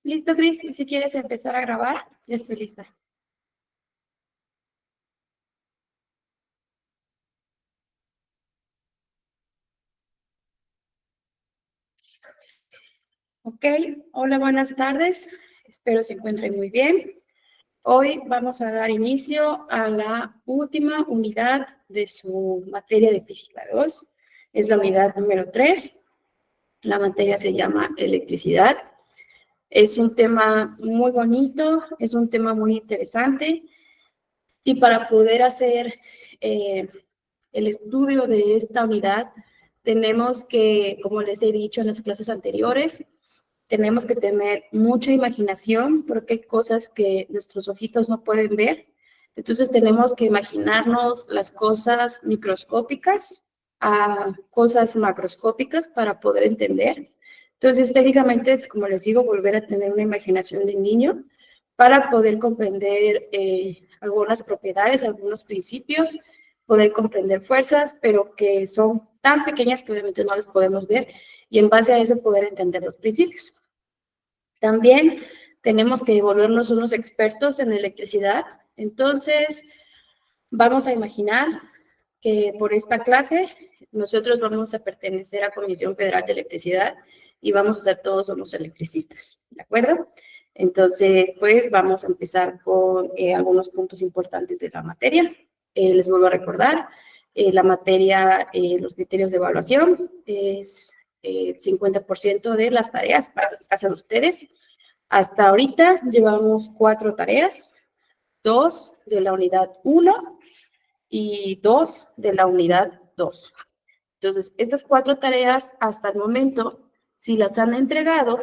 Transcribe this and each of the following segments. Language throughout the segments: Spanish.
Listo, Cris. Si quieres empezar a grabar, ya estoy lista. Ok, hola, buenas tardes. Espero se encuentren muy bien. Hoy vamos a dar inicio a la última unidad de su materia de Física 2. Es la unidad número 3. La materia se llama electricidad. Es un tema muy bonito, es un tema muy interesante. Y para poder hacer el estudio de esta unidad, tenemos que, como les he dicho en las clases anteriores, tenemos que tener mucha imaginación porque hay cosas que nuestros ojitos no pueden ver. Entonces tenemos que imaginarnos las cosas microscópicas a cosas macroscópicas para poder entender. Entonces, técnicamente es, como les digo, volver a tener una imaginación de niño para poder comprender algunas propiedades, algunos principios, poder comprender fuerzas, pero que son tan pequeñas que obviamente no las podemos ver, y en base a eso poder entender los principios. También tenemos que volvernos unos expertos en electricidad. Entonces, vamos a imaginar que por esta clase nosotros vamos a pertenecer a Comisión Federal de Electricidad y vamos a ser todos somos electricistas, ¿de acuerdo? Entonces, pues vamos a empezar con algunos puntos importantes de la materia. Les vuelvo a recordar, la materia, los criterios de evaluación es 50% de las tareas para la casa de ustedes. Hasta ahorita llevamos 4 tareas, 2 de la unidad 1 y 2 de la unidad 2. Entonces, estas 4 tareas hasta el momento, si las han entregado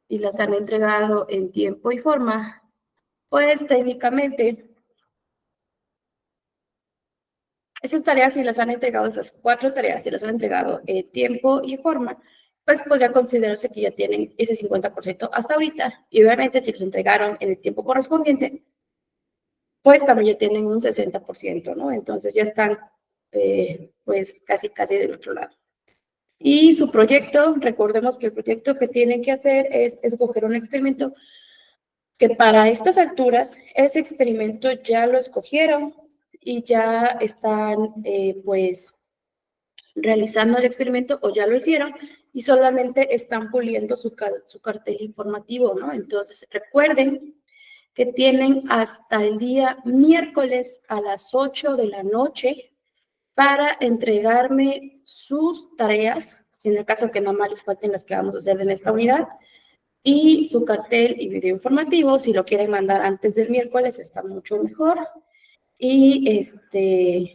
y las han entregado en tiempo y forma, pues técnicamente, esas tareas, si las han entregado, esas 4 tareas, si las han entregado en tiempo y forma, pues podría considerarse que ya tienen ese 50% hasta ahorita. Y obviamente, si los entregaron en el tiempo correspondiente, pues también ya tienen un 60%, ¿no? Entonces ya están, pues, casi del otro lado. Y su proyecto, recordemos que el proyecto que tienen que hacer es escoger un experimento que para estas alturas, ese experimento ya lo escogieron y ya están, pues, realizando el experimento o ya lo hicieron y solamente están puliendo su cartel informativo, ¿no? Entonces, recuerden que tienen hasta el día miércoles a las 8 de la noche para entregarme sus tareas, si en el caso que nada más les falten las que vamos a hacer en esta unidad, y su cartel y video informativo. Si lo quieren mandar antes del miércoles está mucho mejor, y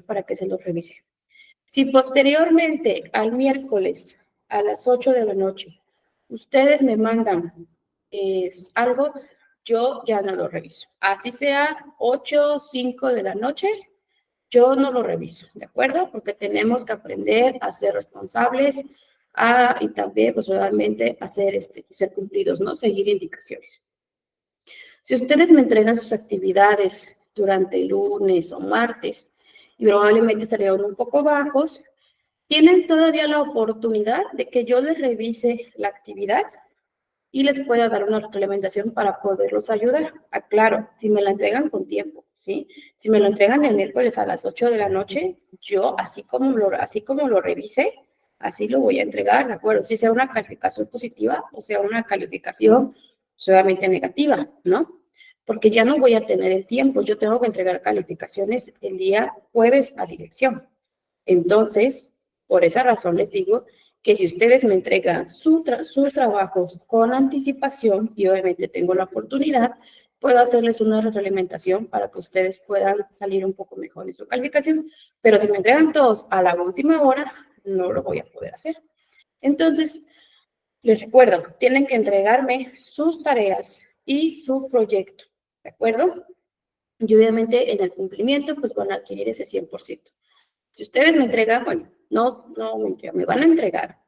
para que se los revise. Si posteriormente al miércoles a las 8 de la noche ustedes me mandan algo, yo ya no lo reviso. Así sea 8 o 5 de la noche, yo no lo reviso, ¿de acuerdo? Porque tenemos que aprender a ser responsables y también, pues obviamente, ser cumplidos, ¿no? Seguir indicaciones. Si ustedes me entregan sus actividades durante el lunes o martes, y probablemente estarían un poco bajos, tienen todavía la oportunidad de que yo les revise la actividad y les pueda dar una retroalimentación para poderlos ayudar. Aclaro, si me la entregan con tiempo, ¿sí? Si me lo entregan el miércoles a las 8 de la noche, yo, así como lo revise, así lo voy a entregar, ¿de acuerdo? Si sea una calificación positiva o sea una calificación solamente negativa, ¿no? Porque ya no voy a tener el tiempo, yo tengo que entregar calificaciones el día jueves a dirección. Entonces, por esa razón les digo que si ustedes me entregan sus trabajos con anticipación, y obviamente tengo la oportunidad, puedo hacerles una retroalimentación para que ustedes puedan salir un poco mejor en su calificación, pero si me entregan todos a la última hora, no lo voy a poder hacer. Entonces, les recuerdo, tienen que entregarme sus tareas y su proyecto, ¿de acuerdo? Y obviamente en el cumplimiento, pues van a adquirir ese 100%. Si ustedes me entregan, bueno, me van a entregar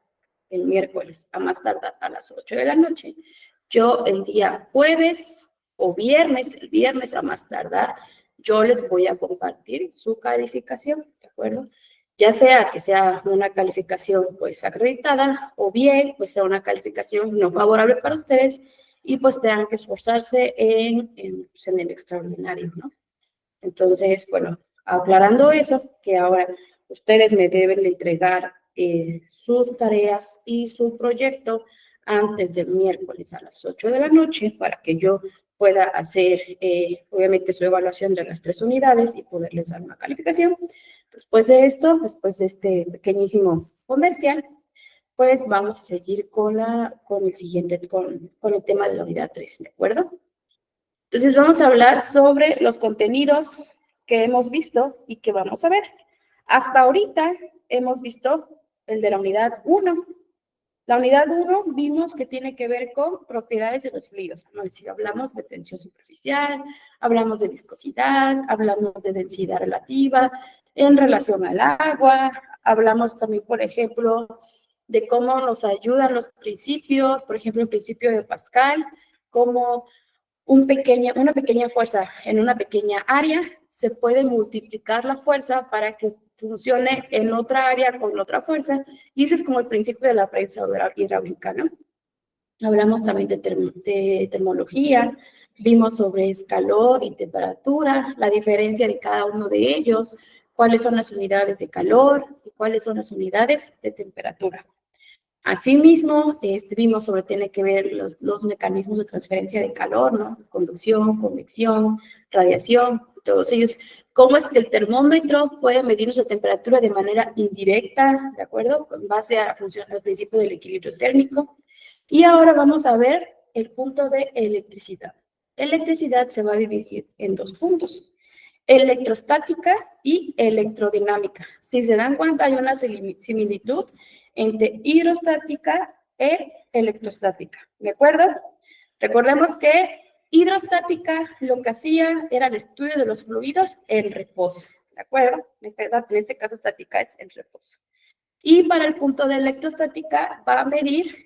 el miércoles a más tardar a las 8 de la noche. Yo el día jueves o viernes, el viernes a más tardar, yo les voy a compartir su calificación, ¿de acuerdo? Ya sea que sea una calificación pues acreditada o bien pues sea una calificación no favorable para ustedes y pues tengan que esforzarse en el extraordinario, ¿no? Entonces, bueno, aclarando eso, que ahora ustedes me deben de entregar sus tareas y su proyecto antes del miércoles a las 8 de la noche para que yo pueda hacer, obviamente, su evaluación de las 3 unidades y poderles dar una calificación. Después de esto, después de este pequeñísimo comercial, pues vamos a seguir con el tema de la unidad 3, ¿de acuerdo? Entonces vamos a hablar sobre los contenidos que hemos visto y que vamos a ver. Hasta ahorita hemos visto el de la unidad 1. La unidad 1 vimos que tiene que ver con propiedades de los fluidos. Es decir, hablamos de tensión superficial, hablamos de viscosidad, hablamos de densidad relativa en relación al agua, hablamos también, por ejemplo, de cómo nos ayudan los principios, por ejemplo, el principio de Pascal, cómo una pequeña fuerza en una pequeña área se puede multiplicar la fuerza para que funcione en otra área con otra fuerza, y ese es como el principio de la prensa hidráulica, ¿no? Hablamos también de termología, vimos sobre calor y temperatura, la diferencia de cada uno de ellos, cuáles son las unidades de calor y cuáles son las unidades de temperatura. Asimismo, vimos sobre, tiene que ver los mecanismos de transferencia de calor, ¿no? Conducción, convección, radiación, todos ellos. Cómo es que el termómetro puede medir nuestra temperatura de manera indirecta, ¿de acuerdo? Con base a la función del principio del equilibrio térmico. Y ahora vamos a ver el punto de electricidad. Electricidad se va a dividir en dos puntos: electrostática y electrodinámica. Si se dan cuenta, hay una similitud entre hidrostática e electrostática, ¿de acuerdo? Recordemos que hidrostática lo que hacía era el estudio de los fluidos en reposo, ¿de acuerdo? En este caso, estática es en reposo. Y para el punto de electrostática va a medir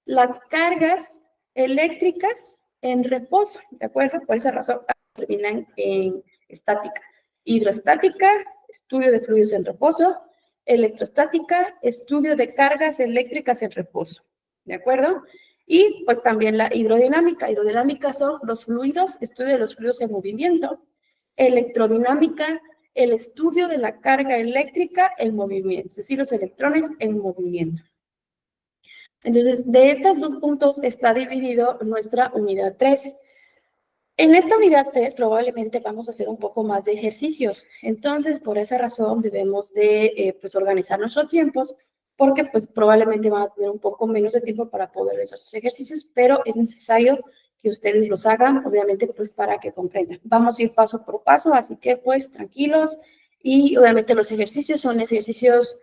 las cargas eléctricas en reposo, ¿de acuerdo? Por esa razón terminan en estática. Hidrostática, estudio de fluidos en reposo. Electrostática, estudio de cargas eléctricas en reposo, ¿de acuerdo? Y pues también la hidrodinámica. Hidrodinámica son los fluidos, estudio de los fluidos en movimiento. Electrodinámica, el estudio de la carga eléctrica en movimiento, es decir, los electrones en movimiento. Entonces, de estos dos puntos está dividido nuestra unidad 3. En esta unidad 3 probablemente vamos a hacer un poco más de ejercicios. Entonces, por esa razón debemos de pues, organizar nuestros tiempos, porque pues probablemente van a tener un poco menos de tiempo para poder hacer sus ejercicios, pero es necesario que ustedes los hagan, obviamente, pues para que comprendan. Vamos a ir paso por paso, así que pues tranquilos, y obviamente los ejercicios son ejercicios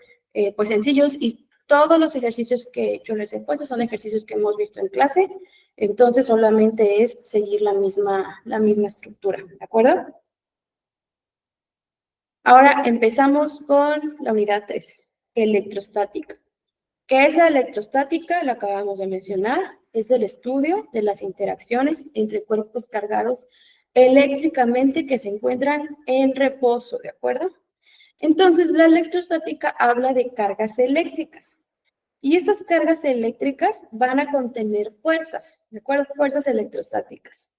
pues sencillos, y todos los ejercicios que yo les he puesto son ejercicios que hemos visto en clase. Entonces, solamente es seguir la misma estructura, ¿de acuerdo? Ahora empezamos con la unidad 3, electrostática. ¿Qué es la electrostática? Lo acabamos de mencionar. Es el estudio de las interacciones entre cuerpos cargados eléctricamente que se encuentran en reposo, ¿de acuerdo? Entonces, la electrostática habla de cargas eléctricas. Y estas cargas eléctricas van a contener fuerzas, ¿de acuerdo? Fuerzas electrostáticas.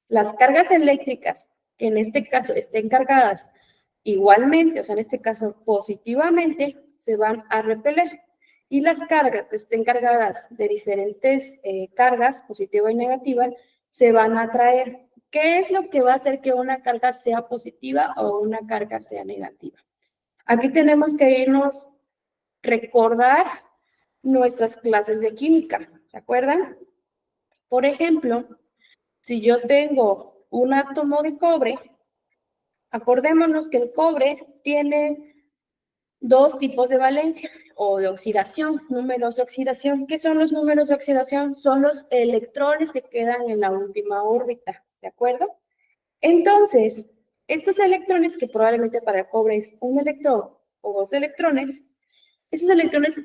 Las cargas eléctricas, que en este caso estén cargadas igualmente, o sea, en este caso positivamente, se van a repeler. Y las cargas que estén cargadas de diferentes cargas, positiva y negativa, se van a atraer. ¿Qué es lo que va a hacer que una carga sea positiva o una carga sea negativa? Aquí tenemos que irnos, recordar nuestras clases de química, ¿se acuerdan? Por ejemplo, si yo tengo un átomo de cobre, acordémonos que el cobre tiene dos tipos de valencia o de oxidación, números de oxidación. ¿Qué son los números de oxidación? Son los electrones que quedan en la última órbita, ¿de acuerdo? Entonces, estos electrones, que probablemente para el cobre es un electrón o dos electrones, esos electrones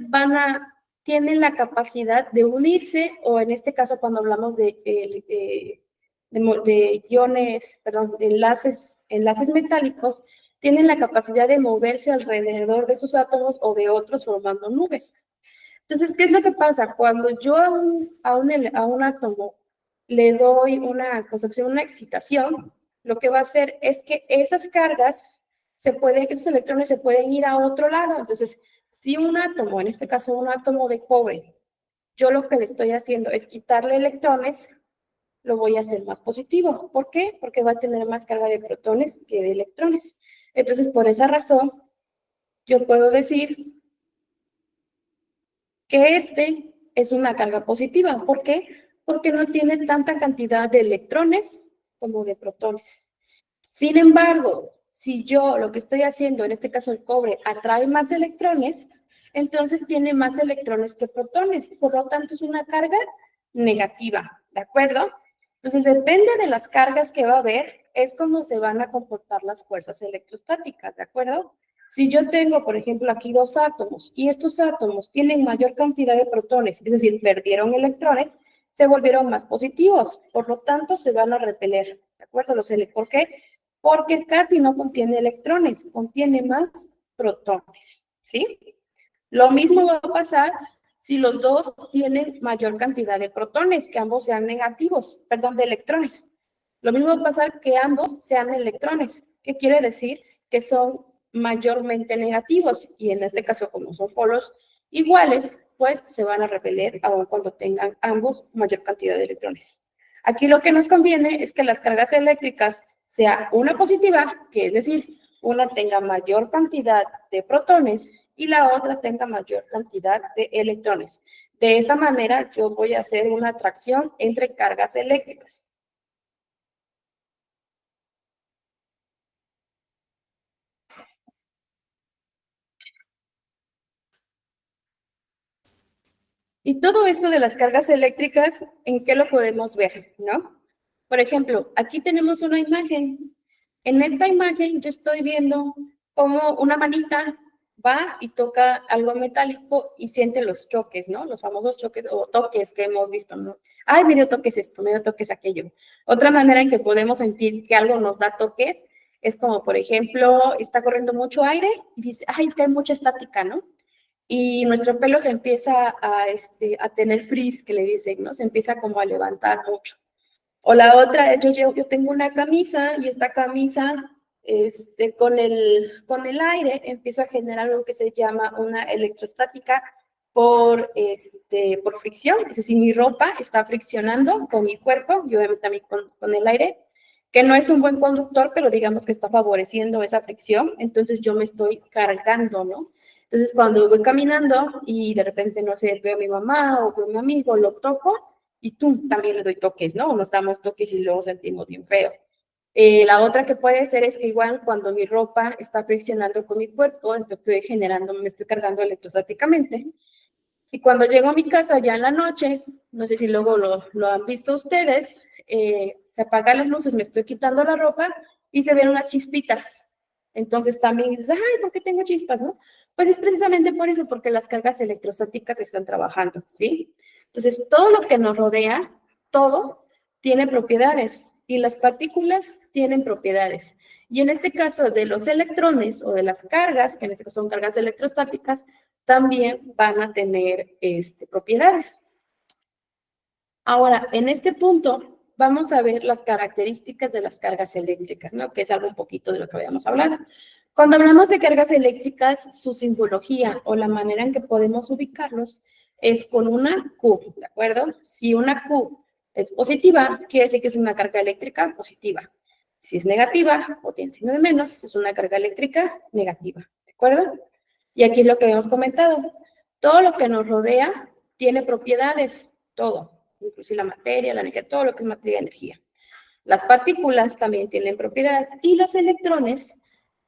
tienen la capacidad de unirse, o en este caso cuando hablamos de iones, perdón, de enlaces metálicos, tienen la capacidad de moverse alrededor de sus átomos o de otros formando nubes. Entonces, ¿qué es lo que pasa? Cuando yo a un átomo le doy una excitación, lo que va a hacer es que esas cargas esos electrones se pueden ir a otro lado. Entonces, si un átomo, en este caso un átomo de cobre, yo lo que le estoy haciendo es quitarle electrones, lo voy a hacer más positivo. ¿Por qué? Porque va a tener más carga de protones que de electrones. Entonces, por esa razón, yo puedo decir que este es una carga positiva. ¿Por qué? Porque no tiene tanta cantidad de electrones como de protones. Sin embargo, si yo lo que estoy haciendo, en este caso el cobre, atrae más electrones, entonces tiene más electrones que protones. Por lo tanto, es una carga negativa, ¿de acuerdo? Entonces, depende de las cargas que va a haber, es como se van a comportar las fuerzas electrostáticas, ¿de acuerdo? Si yo tengo, por ejemplo, aquí dos átomos y estos átomos tienen mayor cantidad de protones, es decir, perdieron electrones, se volvieron más positivos, por lo tanto se van a repeler, ¿de acuerdo? ¿Por qué? Porque el casi no contiene electrones, contiene más protones, ¿sí? Lo mismo va a pasar si los dos tienen mayor cantidad de protones, que ambos sean negativos, perdón, de electrones. Lo mismo va a pasar que ambos sean electrones. ¿Qué quiere decir? Que son mayormente negativos y en este caso como son polos iguales, pues se van a repeler aun cuando tengan ambos mayor cantidad de electrones. Aquí lo que nos conviene es que las cargas eléctricas sea una positiva, que es decir, una tenga mayor cantidad de protones y la otra tenga mayor cantidad de electrones. De esa manera yo voy a hacer una atracción entre cargas eléctricas. Y todo esto de las cargas eléctricas, ¿en qué lo podemos ver? ¿No? Por ejemplo, aquí tenemos una imagen. En esta imagen yo estoy viendo cómo una manita va y toca algo metálico y siente los choques, ¿no? Los famosos choques o toques que hemos visto, ¿no? Ay, me dio toques esto, me dio toques aquello. Otra manera en que podemos sentir que algo nos da toques es como, por ejemplo, está corriendo mucho aire y dice, ay, es que hay mucha estática, ¿no? Y nuestro pelo se empieza a tener frizz, que le dicen, ¿no? Se empieza como a levantar mucho. O la otra, yo tengo una camisa y esta camisa, con el aire, empiezo a generar algo que se llama una electrostática por fricción. Es decir, mi ropa está friccionando con mi cuerpo y obviamente también con el aire, que no es un buen conductor, pero digamos que está favoreciendo esa fricción. Entonces yo me estoy cargando, ¿no? Entonces cuando voy caminando y de repente, no sé, veo a mi mamá o veo a mi amigo, lo toco, y tú también le doy toques, ¿no? Nos damos toques y luego sentimos bien feo. La otra que puede ser es que igual cuando mi ropa está friccionando con mi cuerpo, entonces me estoy cargando electrostáticamente. Y cuando llego a mi casa ya en la noche, no sé si luego lo han visto ustedes, se apagan las luces, me estoy quitando la ropa y se ven unas chispitas. Entonces también dices, ay, ¿por qué tengo chispas, no? Pues es precisamente por eso, porque las cargas electrostáticas están trabajando, ¿sí? Entonces, todo lo que nos rodea, todo, tiene propiedades y las partículas tienen propiedades. Y en este caso de los electrones o de las cargas, que en este caso son cargas electrostáticas, también van a tener propiedades. Ahora, en este punto, vamos a ver las características de las cargas eléctricas, ¿no? Que es algo un poquito de lo que habíamos hablado. Cuando hablamos de cargas eléctricas, su simbología o la manera en que podemos ubicarlos es con una Q, ¿de acuerdo? Si una Q es positiva, quiere decir que es una carga eléctrica positiva. Si es negativa o tiene signo de menos, es una carga eléctrica negativa, ¿de acuerdo? Y aquí lo que habíamos comentado, todo lo que nos rodea tiene propiedades, todo, inclusive la materia, la energía, todo lo que es materia y energía. Las partículas también tienen propiedades y los electrones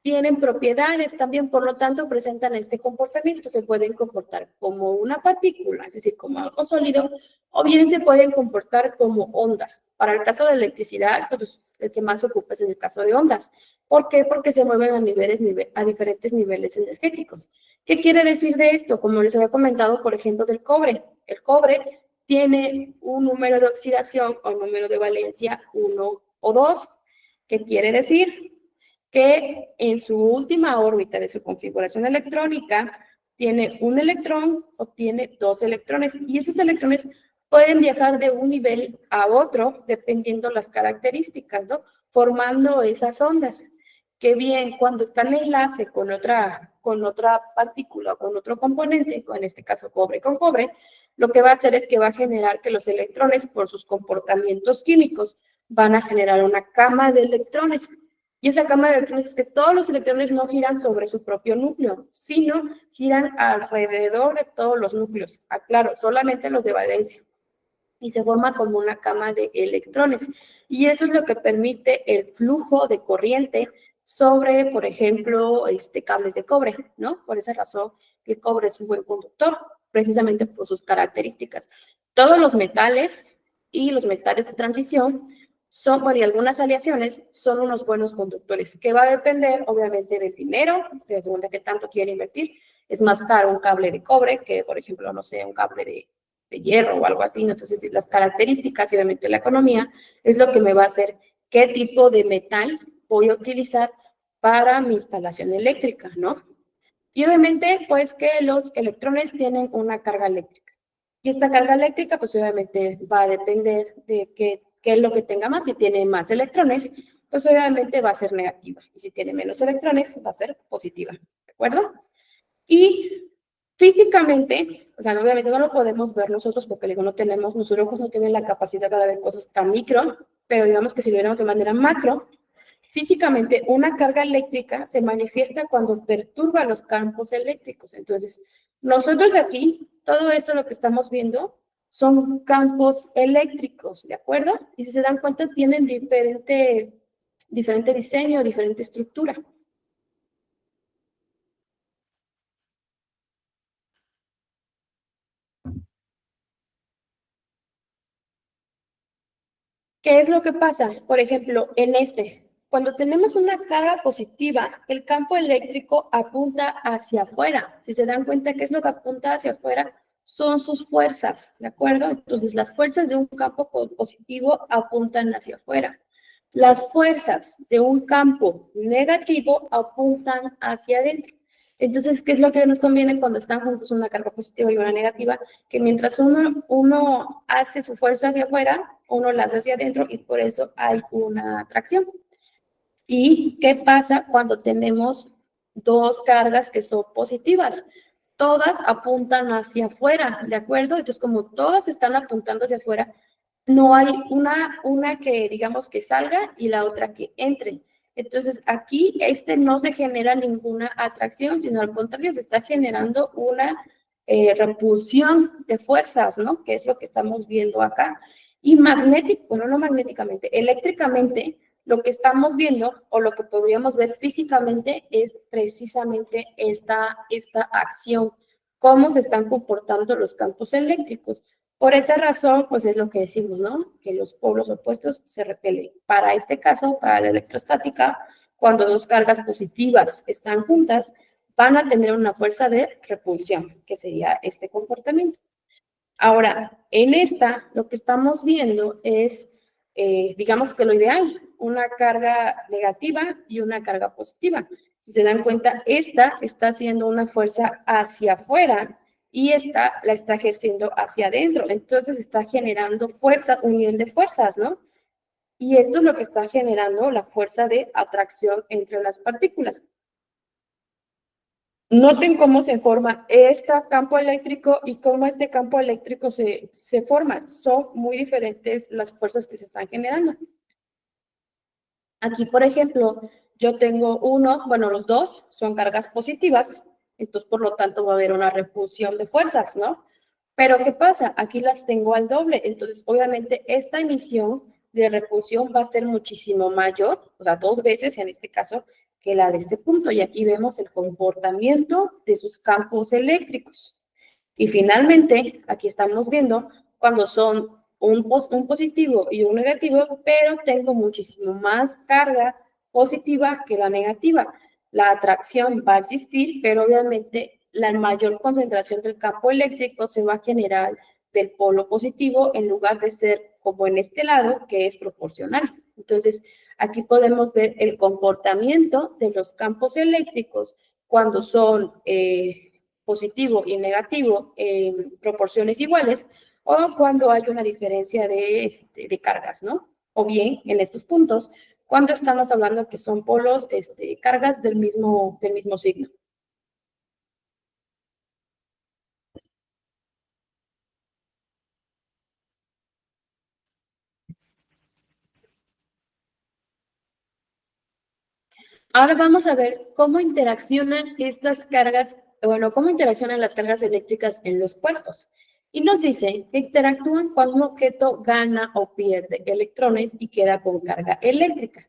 tienen propiedades también, por lo tanto, presentan este comportamiento. Se pueden comportar como una partícula, es decir, como algo sólido, o bien se pueden comportar como ondas. Para el caso de electricidad, pues el que más se ocupa es en el caso de ondas. ¿Por qué? Porque se mueven a diferentes niveles energéticos. ¿Qué quiere decir de esto? Como les había comentado, por ejemplo, del cobre. El cobre tiene un número de oxidación o número de valencia 1 o 2. ¿Qué quiere decir? Que en su última órbita de su configuración electrónica tiene un electrón o tiene dos electrones. Y esos electrones pueden viajar de un nivel a otro dependiendo las características, ¿no? Formando esas ondas. Que bien, cuando está en enlace con otra partícula o con otro componente, o en este caso cobre con cobre, lo que va a hacer es que va a generar que los electrones, por sus comportamientos químicos, van a generar una cama de electrones. Y esa cama de electrones es que todos los electrones no giran sobre su propio núcleo, sino giran alrededor de todos los núcleos. Aclaro, solamente los de valencia. Y se forma como una cama de electrones. Y eso es lo que permite el flujo de corriente sobre, por ejemplo, cables de cobre, ¿no? Por esa razón, el cobre es un buen conductor, precisamente por sus características. Todos los metales y los metales de transición son, bueno, y algunas aleaciones son unos buenos conductores, que va a depender, obviamente, del dinero, de según qué tanto quiere invertir. Es más caro un cable de cobre que, por ejemplo, no sé, un cable de hierro o algo así. Entonces, las características y obviamente la economía es lo que me va a hacer qué tipo de metal voy a utilizar para mi instalación eléctrica, ¿no? Y obviamente, pues que los electrones tienen una carga eléctrica. Y esta carga eléctrica, pues obviamente va a depender de qué es lo que tenga más. Si tiene más electrones, pues obviamente va a ser negativa. Y si tiene menos electrones, va a ser positiva. ¿De acuerdo? Y físicamente, o sea, obviamente no lo podemos ver nosotros porque digo, no tenemos, nuestros ojos no tienen la capacidad de ver cosas tan micro, pero digamos que si lo viéramos de manera macro, físicamente, una carga eléctrica se manifiesta cuando perturba los campos eléctricos. Entonces, nosotros aquí, todo esto lo que estamos viendo son campos eléctricos, ¿de acuerdo? Y si se dan cuenta, tienen diferente diseño, diferente estructura. ¿Qué es lo que pasa? Por ejemplo, en cuando tenemos una carga positiva, el campo eléctrico apunta hacia afuera. Si se dan cuenta, ¿qué es lo que apunta hacia afuera? Son sus fuerzas, ¿de acuerdo? Entonces, las fuerzas de un campo positivo apuntan hacia afuera. Las fuerzas de un campo negativo apuntan hacia adentro. Entonces, ¿qué es lo que nos conviene cuando están juntos una carga positiva y una negativa? Que mientras uno hace su fuerza hacia afuera, uno la hace hacia adentro y por eso hay una atracción. ¿Y qué pasa cuando tenemos dos cargas que son positivas? Todas apuntan hacia afuera, ¿de acuerdo? Entonces, como todas están apuntando hacia afuera, no hay una que digamos que salga y la otra que entre. Entonces, aquí no se genera ninguna atracción, sino al contrario, se está generando una repulsión de fuerzas, ¿no? Que es lo que estamos viendo acá. Y magnético, bueno, no magnéticamente, eléctricamente, lo que estamos viendo o lo que podríamos ver físicamente es precisamente esta acción, cómo se están comportando los campos eléctricos. Por esa razón, pues es lo que decimos, ¿no? Que los polos opuestos se repelen. Para este caso, para la electrostática, cuando dos cargas positivas están juntas, van a tener una fuerza de repulsión, que sería este comportamiento. Ahora, en lo que estamos viendo es, digamos que lo ideal, una carga negativa y una carga positiva. Si se dan cuenta, esta está haciendo una fuerza hacia afuera y esta la está ejerciendo hacia adentro. Entonces está generando fuerza, unión de fuerzas, ¿no? Y esto es lo que está generando la fuerza de atracción entre las partículas. Noten cómo se forma este campo eléctrico y cómo este campo eléctrico se forma. Son muy diferentes las fuerzas que se están generando. Aquí, por ejemplo, yo tengo bueno, los dos son cargas positivas, entonces por lo tanto va a haber una repulsión de fuerzas, ¿no? Pero ¿qué pasa? Aquí las tengo al doble, entonces obviamente esta emisión de repulsión va a ser muchísimo mayor, o sea, 2 veces en este caso, que la de este punto. Y aquí vemos el comportamiento de sus campos eléctricos. Y finalmente, aquí estamos viendo cuando son un positivo y un negativo, pero tengo muchísimo más carga positiva que la negativa. La atracción va a existir, pero obviamente la mayor concentración del campo eléctrico se va a generar del polo positivo en lugar de ser como en este lado, que es proporcional. Entonces, aquí podemos ver el comportamiento de los campos eléctricos cuando son positivo y negativo en proporciones iguales, o cuando hay una diferencia de cargas, ¿no? O bien, en estos puntos, cuando estamos hablando que son polos, cargas del mismo signo. Ahora vamos a ver cómo interaccionan estas cargas, bueno, cómo interaccionan las cargas eléctricas en los cuerpos. Y nos dice que interactúan cuando un objeto gana o pierde electrones y queda con carga eléctrica.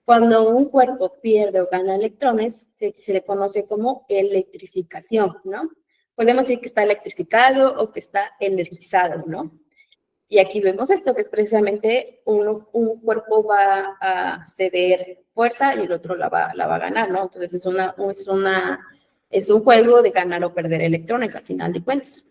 Cuando un cuerpo pierde o gana electrones, se le conoce como electrificación, ¿no? Podemos decir que está electrificado o que está energizado, ¿no? Y aquí vemos esto, que precisamente un cuerpo va a ceder fuerza y el otro la va a ganar, ¿no? Entonces es un juego de ganar o perder electrones al final de cuentas.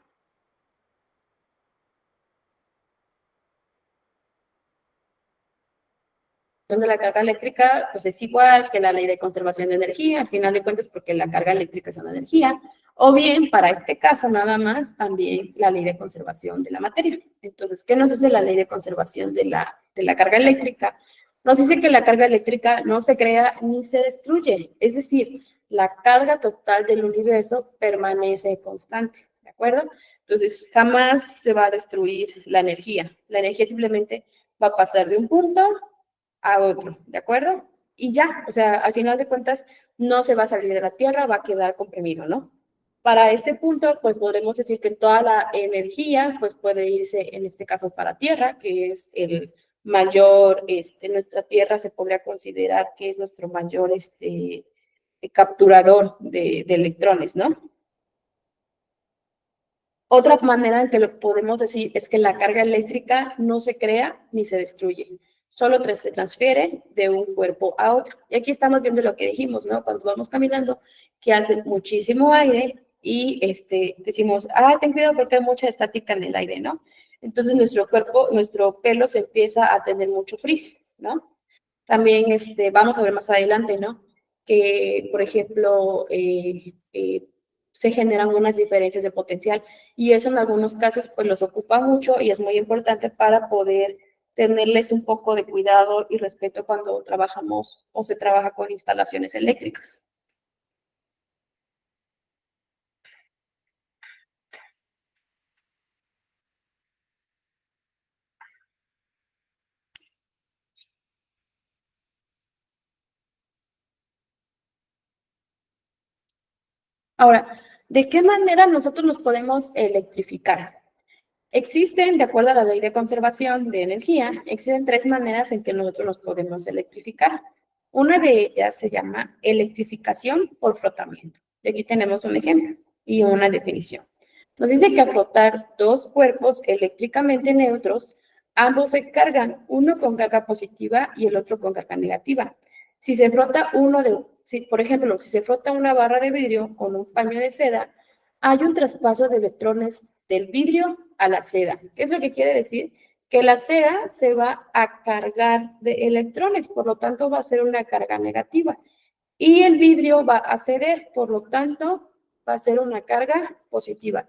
Donde la carga eléctrica pues es igual que la ley de conservación de energía, al final de cuentas porque la carga eléctrica es una energía, o bien para este caso nada más también la ley de conservación de la materia. Entonces, ¿qué nos dice la ley de conservación de la carga eléctrica? Nos dice que la carga eléctrica no se crea ni se destruye, es decir, la carga total del universo permanece constante, ¿de acuerdo? Entonces, jamás se va a destruir la energía. La energía simplemente va a pasar de un punto a otro, ¿de acuerdo? Y ya, o sea, al final de cuentas, no se va a salir de la Tierra, va a quedar comprimido, ¿no? Para este punto, pues podremos decir que toda la energía, pues puede irse, en este caso, para Tierra, que es el mayor, nuestra Tierra se podría considerar que es nuestro mayor, capturador de electrones, ¿no? Otra manera en que lo podemos decir es que la carga eléctrica no se crea ni se destruye, solo se transfiere de un cuerpo a otro. Y aquí estamos viendo lo que dijimos, ¿no? Cuando vamos caminando, que hace muchísimo aire y decimos, ten cuidado porque hay mucha estática en el aire, ¿no? Entonces nuestro cuerpo, nuestro pelo se empieza a tener mucho frizz, ¿no? También vamos a ver más adelante, ¿no? Que, por ejemplo, se generan unas diferencias de potencial y eso en algunos casos pues los ocupa mucho y es muy importante para poder tenerles un poco de cuidado y respeto cuando trabajamos o se trabaja con instalaciones eléctricas. Ahora, ¿de qué manera nosotros nos podemos electrificar? Existen, de acuerdo a la ley de conservación de energía, existen tres maneras en que nosotros nos podemos electrificar. Una de ellas se llama electrificación por frotamiento. Y aquí tenemos un ejemplo y una definición. Nos dice que al frotar dos cuerpos eléctricamente neutros, ambos se cargan, uno con carga positiva y el otro con carga negativa. Si se frota por ejemplo, si se frota una barra de vidrio con un paño de seda, hay un traspaso de electrones del vidrio a la seda. ¿Qué es lo que quiere decir? Que la seda se va a cargar de electrones, por lo tanto va a ser una carga negativa. Y el vidrio va a ceder, por lo tanto va a ser una carga positiva.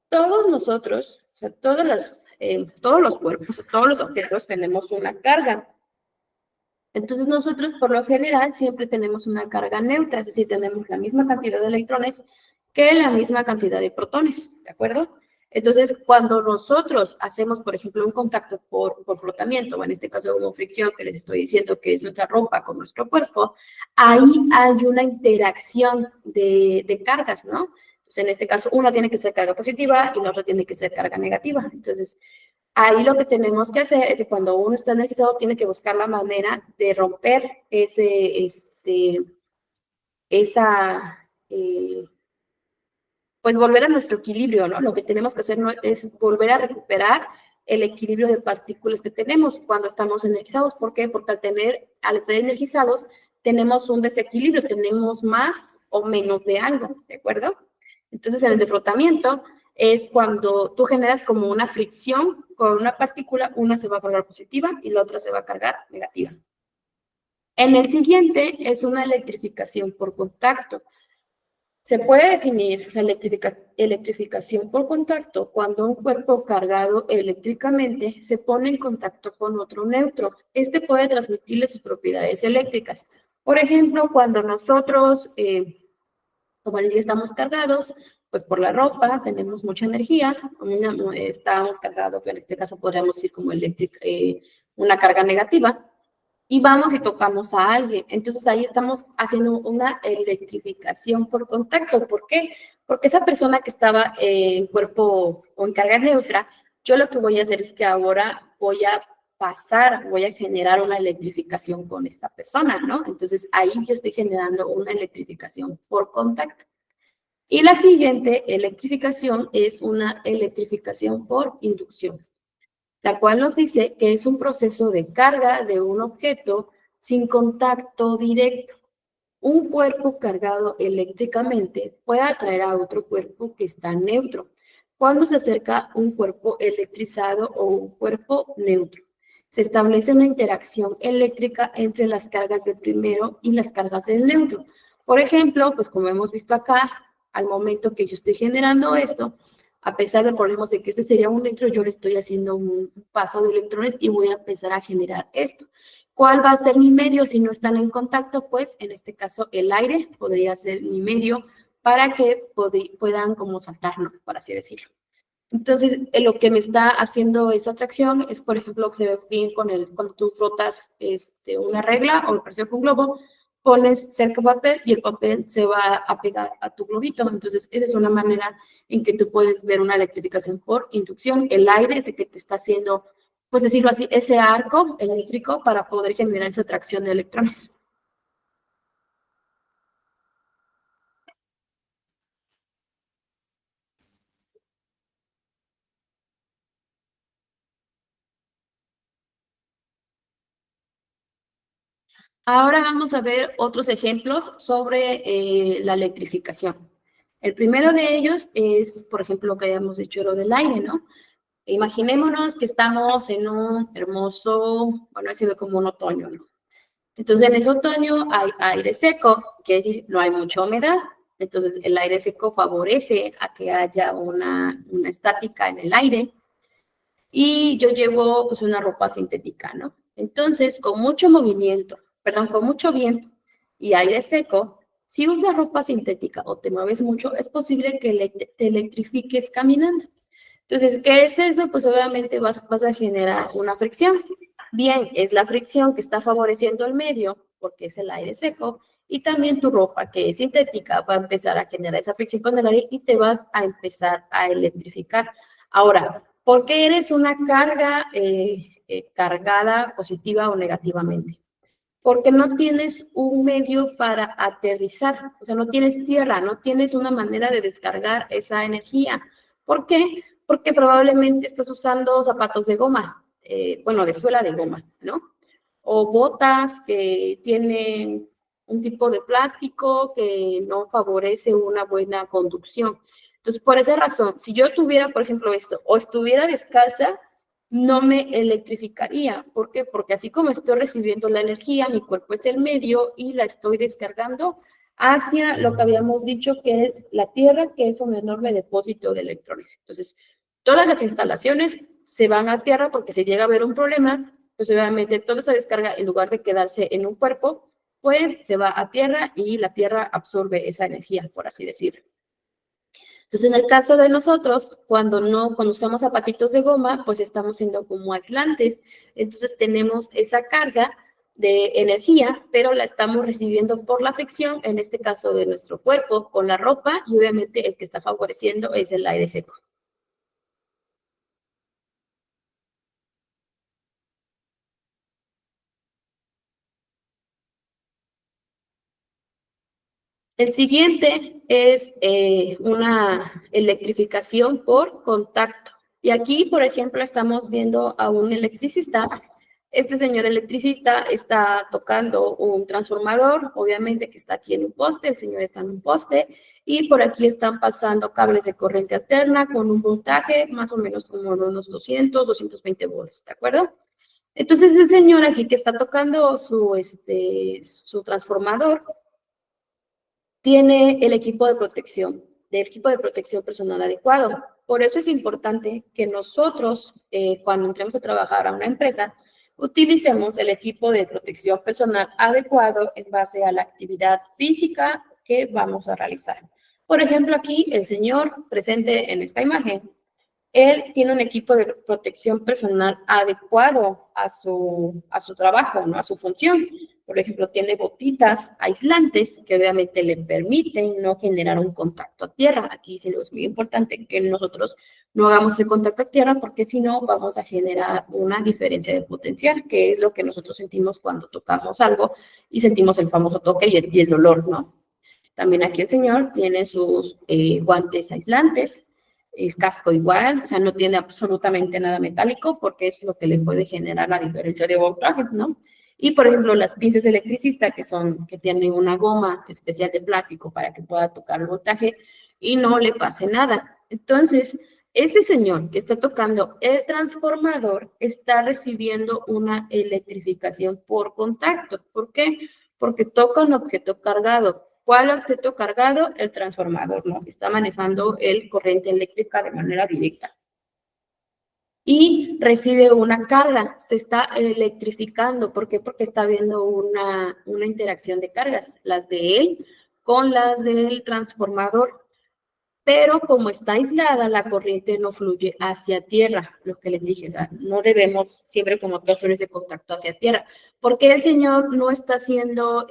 Todos nosotros, o sea, todos los cuerpos, todos los objetos tenemos una carga. Entonces nosotros por lo general siempre tenemos una carga neutra, es decir, tenemos la misma cantidad de electrones que la misma cantidad de protones, ¿de acuerdo? Entonces, cuando nosotros hacemos, por ejemplo, un contacto por frotamiento, o en este caso como fricción, que les estoy diciendo que es nuestra ropa con nuestro cuerpo, ahí hay una interacción de cargas, ¿no? Entonces, en este caso, una tiene que ser carga positiva y la otra tiene que ser carga negativa. Entonces, ahí lo que tenemos que hacer es que cuando uno está energizado, tiene que buscar la manera de romper eh, pues volver a nuestro equilibrio, ¿no? Lo que tenemos que hacer no es volver a recuperar el equilibrio de partículas que tenemos cuando estamos energizados. ¿Por qué? Porque al estar energizados, tenemos un desequilibrio, tenemos más o menos de algo, ¿de acuerdo? Entonces, en el defrotamiento es cuando tú generas como una fricción con una partícula, una se va a cargar positiva y la otra se va a cargar negativa. En el siguiente es una electrificación por contacto. Se puede definir la electrificación por contacto cuando un cuerpo cargado eléctricamente se pone en contacto con otro neutro. Este puede transmitirle sus propiedades eléctricas. Por ejemplo, cuando nosotros, como les dije, estamos cargados, pues por la ropa tenemos mucha energía, estábamos cargados, en este caso podríamos decir como una carga negativa, y vamos y tocamos a alguien. Entonces ahí estamos haciendo una electrificación por contacto. ¿Por qué? Porque esa persona que estaba en cuerpo o en carga neutra, yo lo que voy a hacer es que ahora voy a generar una electrificación con esta persona, ¿no? Entonces ahí yo estoy generando una electrificación por contacto. Y la siguiente electrificación es una electrificación por inducción. la cual nos dice que es un proceso de carga de un objeto sin contacto directo. Un cuerpo cargado eléctricamente puede atraer a otro cuerpo que está neutro cuando se acerca un cuerpo electrizado o un cuerpo neutro. Se establece una interacción eléctrica entre las cargas del primero y las cargas del neutro. Por ejemplo, pues como hemos visto acá, al momento que yo estoy generando esto, a pesar de problemas de que este sería un neutro, yo le estoy haciendo un paso de electrones y voy a empezar a generar esto. ¿Cuál va a ser mi medio si no están en contacto? Pues en este caso el aire podría ser mi medio para que puedan como saltar, ¿no? Por así decirlo. Entonces, lo que me está haciendo esa atracción es, por ejemplo, que se ve bien cuando tú frotas una regla o presión con un globo, pones cerca papel y el papel se va a pegar a tu globito. Entonces, esa es una manera en que tú puedes ver una electrificación por inducción. El aire es el que te está haciendo, pues decirlo así, ese arco eléctrico para poder generar esa atracción de electrones. Ahora vamos a ver otros ejemplos sobre la electrificación. El primero de ellos es, por ejemplo, lo que habíamos dicho, lo del aire, ¿no? Imaginémonos que estamos en un hermoso, bueno, ha sido como un otoño, ¿no? Entonces, en ese otoño hay aire seco, quiere decir, no hay mucha humedad. Entonces, el aire seco favorece a que haya una estática en el aire y yo llevo pues una ropa sintética, ¿no? Entonces, con mucho movimiento, perdón, con mucho viento y aire seco, si usas ropa sintética o te mueves mucho, es posible que te electrifiques caminando. Entonces, ¿qué es eso? Pues obviamente vas a generar una fricción. Bien, es la fricción que está favoreciendo el medio, porque es el aire seco, y también tu ropa, que es sintética, va a empezar a generar esa fricción con el aire y te vas a empezar a electrificar. Ahora, ¿por qué eres una carga cargada positiva o negativamente? Porque no tienes un medio para aterrizar, o sea, no tienes tierra, no tienes una manera de descargar esa energía. ¿Por qué? Porque probablemente estás usando zapatos de goma, bueno, de suela de goma, ¿no? O botas que tienen un tipo de plástico que no favorece una buena conducción. Entonces, por esa razón, si yo tuviera, por ejemplo, esto, o estuviera descalza, no me electrificaría. ¿Por qué? Porque así como estoy recibiendo la energía, mi cuerpo es el medio y la estoy descargando hacia lo que habíamos dicho que es la Tierra, que es un enorme depósito de electrones. Entonces, todas las instalaciones se van a Tierra porque si llega a haber un problema, pues obviamente toda esa descarga, en lugar de quedarse en un cuerpo, pues se va a Tierra y la Tierra absorbe esa energía, por así decirlo. Entonces, en el caso de nosotros, cuando usamos zapatitos de goma, pues estamos siendo como aislantes. Entonces, tenemos esa carga de energía, pero la estamos recibiendo por la fricción, en este caso de nuestro cuerpo, con la ropa, y obviamente el que está favoreciendo es el aire seco. El siguiente es una electrificación por contacto. Y aquí, por ejemplo, estamos viendo a un electricista. Este señor electricista está tocando un transformador, obviamente que está aquí en un poste, el señor está en un poste, y por aquí están pasando cables de corriente alterna con un voltaje más o menos como unos 200, 220 volts, ¿de acuerdo? Entonces el señor aquí que está tocando su transformador, tiene el equipo de protección, del equipo de protección personal adecuado. Por eso es importante que nosotros, cuando entremos a trabajar a una empresa, utilicemos el equipo de protección personal adecuado en base a la actividad física que vamos a realizar. Por ejemplo, aquí el señor presente en esta imagen, él tiene un equipo de protección personal adecuado a su trabajo, ¿no? A su función. Por ejemplo, tiene botitas aislantes que obviamente le permiten no generar un contacto a tierra. Aquí sí es muy importante que nosotros no hagamos el contacto a tierra porque si no vamos a generar una diferencia de potencial, que es lo que nosotros sentimos cuando tocamos algo y sentimos el famoso toque y el dolor, ¿no? También aquí el señor tiene sus guantes aislantes el casco igual, o sea, no tiene absolutamente nada metálico porque es lo que le puede generar la diferencia de voltaje, ¿no? Y, por ejemplo, las pinzas electricistas que tienen una goma especial de plástico para que pueda tocar el voltaje y no le pase nada. Entonces, este señor que está tocando el transformador está recibiendo una electrificación por contacto. ¿Por qué? Porque toca un objeto cargado. ¿Cuál objeto cargado? El transformador, ¿no? Está manejando el corriente eléctrica de manera directa. Y recibe una carga, se está electrificando. ¿Por qué? Porque está habiendo una interacción de cargas, las de él con las del transformador. Pero como está aislada, la corriente no fluye hacia tierra, lo que les dije, no debemos siempre como torsiones de contacto hacia tierra, porque el Señor no está haciendo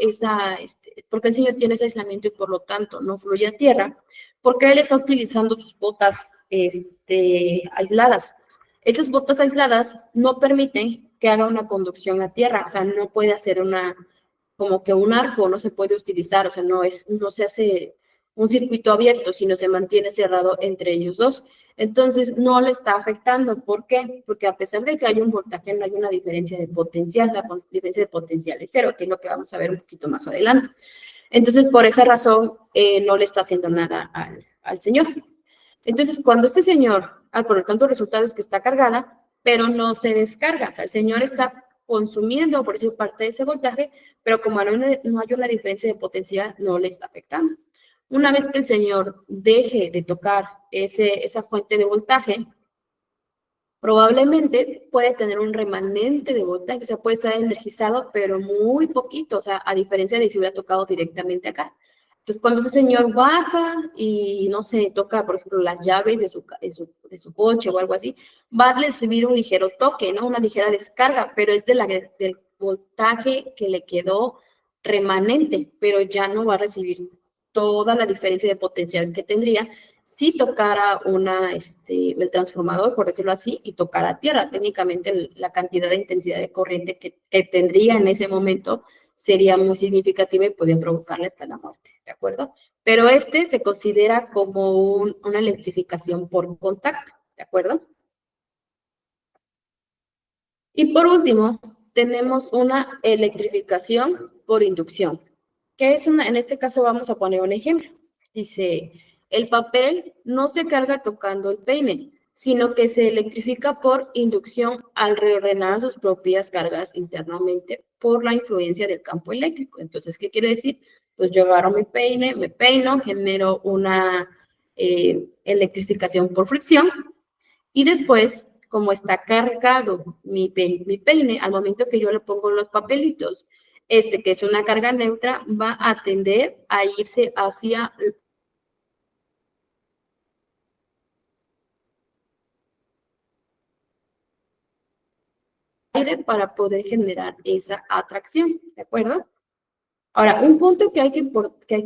porque el Señor tiene ese aislamiento y por lo tanto no fluye a tierra, porque Él está utilizando sus botas aisladas. Esas botas aisladas no permiten que haga una conducción a tierra, o sea, no puede hacer como que un arco no se puede utilizar, o sea, no se hace un circuito abierto, sino se mantiene cerrado entre ellos dos. Entonces, no le está afectando. ¿Por qué? Porque a pesar de que hay un voltaje, no hay una diferencia de potencial. La diferencia de potencial es cero, que es lo que vamos a ver un poquito más adelante. Entonces, por esa razón, no le está haciendo nada al señor. Entonces, cuando este señor, por lo tanto, el resultado es que está cargada, pero no se descarga. O sea, el señor está consumiendo, por eso parte de ese voltaje, pero como no hay una diferencia de potencial, no le está afectando. Una vez que el señor deje de tocar esa fuente de voltaje, probablemente puede tener un remanente de voltaje, o sea, puede estar energizado, pero muy poquito, o sea, a diferencia de si hubiera tocado directamente acá. Entonces, cuando ese señor baja y, no sé, toca, por ejemplo, las llaves de su coche o algo así, va a recibir un ligero toque, ¿no? Una ligera descarga, pero es del voltaje que le quedó remanente, pero ya no va a recibir toda la diferencia de potencial que tendría si tocara el transformador, por decirlo así, y tocara tierra. Técnicamente la cantidad de intensidad de corriente que tendría en ese momento sería muy significativa y podría provocarle hasta la muerte, ¿de acuerdo? Pero se considera como una electrificación por contacto, ¿de acuerdo? Y por último, tenemos una electrificación por inducción, que es en este caso vamos a poner un ejemplo. Dice, el papel no se carga tocando el peine, sino que se electrifica por inducción al reordenar sus propias cargas internamente por la influencia del campo eléctrico. Entonces, ¿qué quiere decir? Pues yo agarro mi peine, me peino, genero una electrificación por fricción y después, como está cargado mi peine, al momento que yo le pongo los papelitos, que es una carga neutra, va a tender a irse hacia el aire para poder generar esa atracción, ¿de acuerdo? Ahora, un punto que hay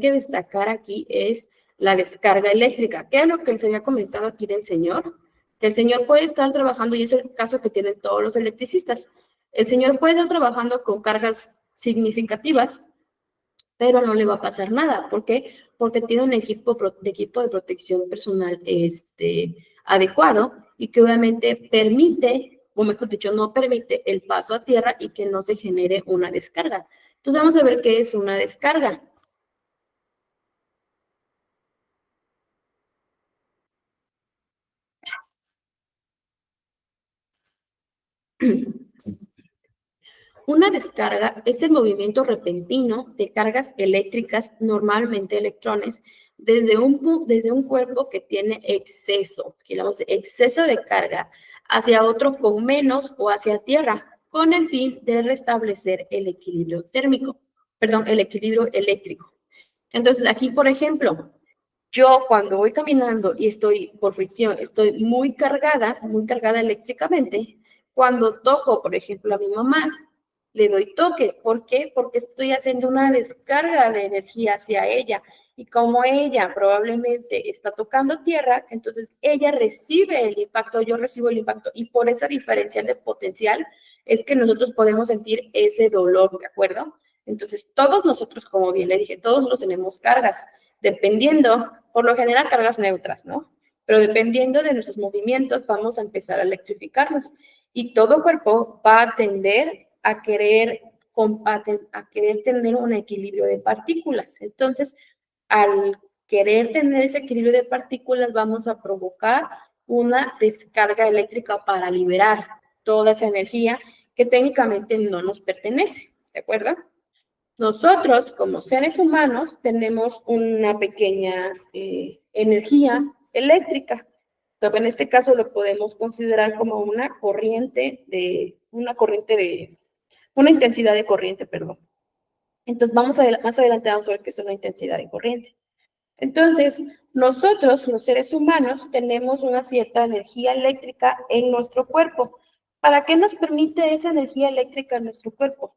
que destacar aquí es la descarga eléctrica, que es lo que les había comentado aquí del señor, que el señor puede estar trabajando, y es el caso que tienen todos los electricistas, el señor puede estar trabajando con cargas significativas, pero no le va a pasar nada. ¿Por qué? Porque tiene un equipo de protección personal adecuado y que obviamente permite, o mejor dicho, no permite el paso a tierra y que no se genere una descarga. Entonces vamos a ver qué es una descarga. Una descarga es el movimiento repentino de cargas eléctricas, normalmente electrones, desde un cuerpo que tiene exceso de carga hacia otro con menos o hacia tierra, con el fin de restablecer el equilibrio el equilibrio eléctrico. Entonces, aquí, por ejemplo, yo cuando voy caminando y estoy por fricción, estoy muy cargada eléctricamente. Cuando toco, por ejemplo, a mi mamá, le doy toques. ¿Por qué? Porque estoy haciendo una descarga de energía hacia ella. Y como ella probablemente está tocando tierra, entonces ella recibe el impacto, yo recibo el impacto. Y por esa diferencia de potencial es que nosotros podemos sentir ese dolor, ¿de acuerdo? Entonces, todos nosotros, como bien le dije, todos nosotros tenemos cargas dependiendo, por lo general, cargas neutras, ¿no? pero dependiendo de nuestros movimientos vamos a empezar a electrificarnos y todo cuerpo va a tender a querer tener un equilibrio de partículas. Entonces, al querer tener ese equilibrio de partículas, vamos a provocar una descarga eléctrica para liberar toda esa energía que técnicamente no nos pertenece, ¿de acuerdo? Nosotros, como seres humanos, tenemos una pequeña energía eléctrica. Entonces, en este caso lo podemos considerar como una intensidad de corriente, perdón. Entonces, más adelante vamos a ver qué es una intensidad de corriente. Entonces, nosotros, los seres humanos, tenemos una cierta energía eléctrica en nuestro cuerpo. ¿Para qué nos permite esa energía eléctrica en nuestro cuerpo?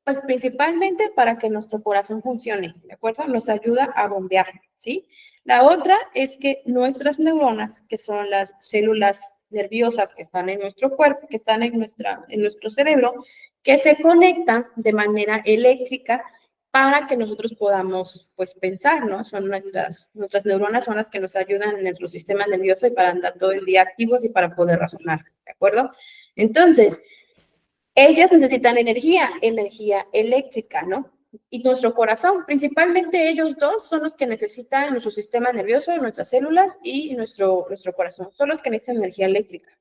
Pues principalmente para que nuestro corazón funcione, ¿de acuerdo? Nos ayuda a bombear, ¿sí? La otra es que nuestras neuronas, que son las células nerviosas que están en nuestro cuerpo, que están en nuestro cerebro, que se conectan de manera eléctrica para que nosotros podamos, pues, pensar, ¿no? Son nuestras neuronas son las que nos ayudan en nuestro sistema nervioso y para andar todo el día activos y para poder razonar, ¿de acuerdo? Entonces, ellas necesitan energía eléctrica, ¿no? Y nuestro corazón, principalmente ellos dos son los que necesitan nuestro sistema nervioso, nuestras células y nuestro corazón, son los que necesitan energía eléctrica.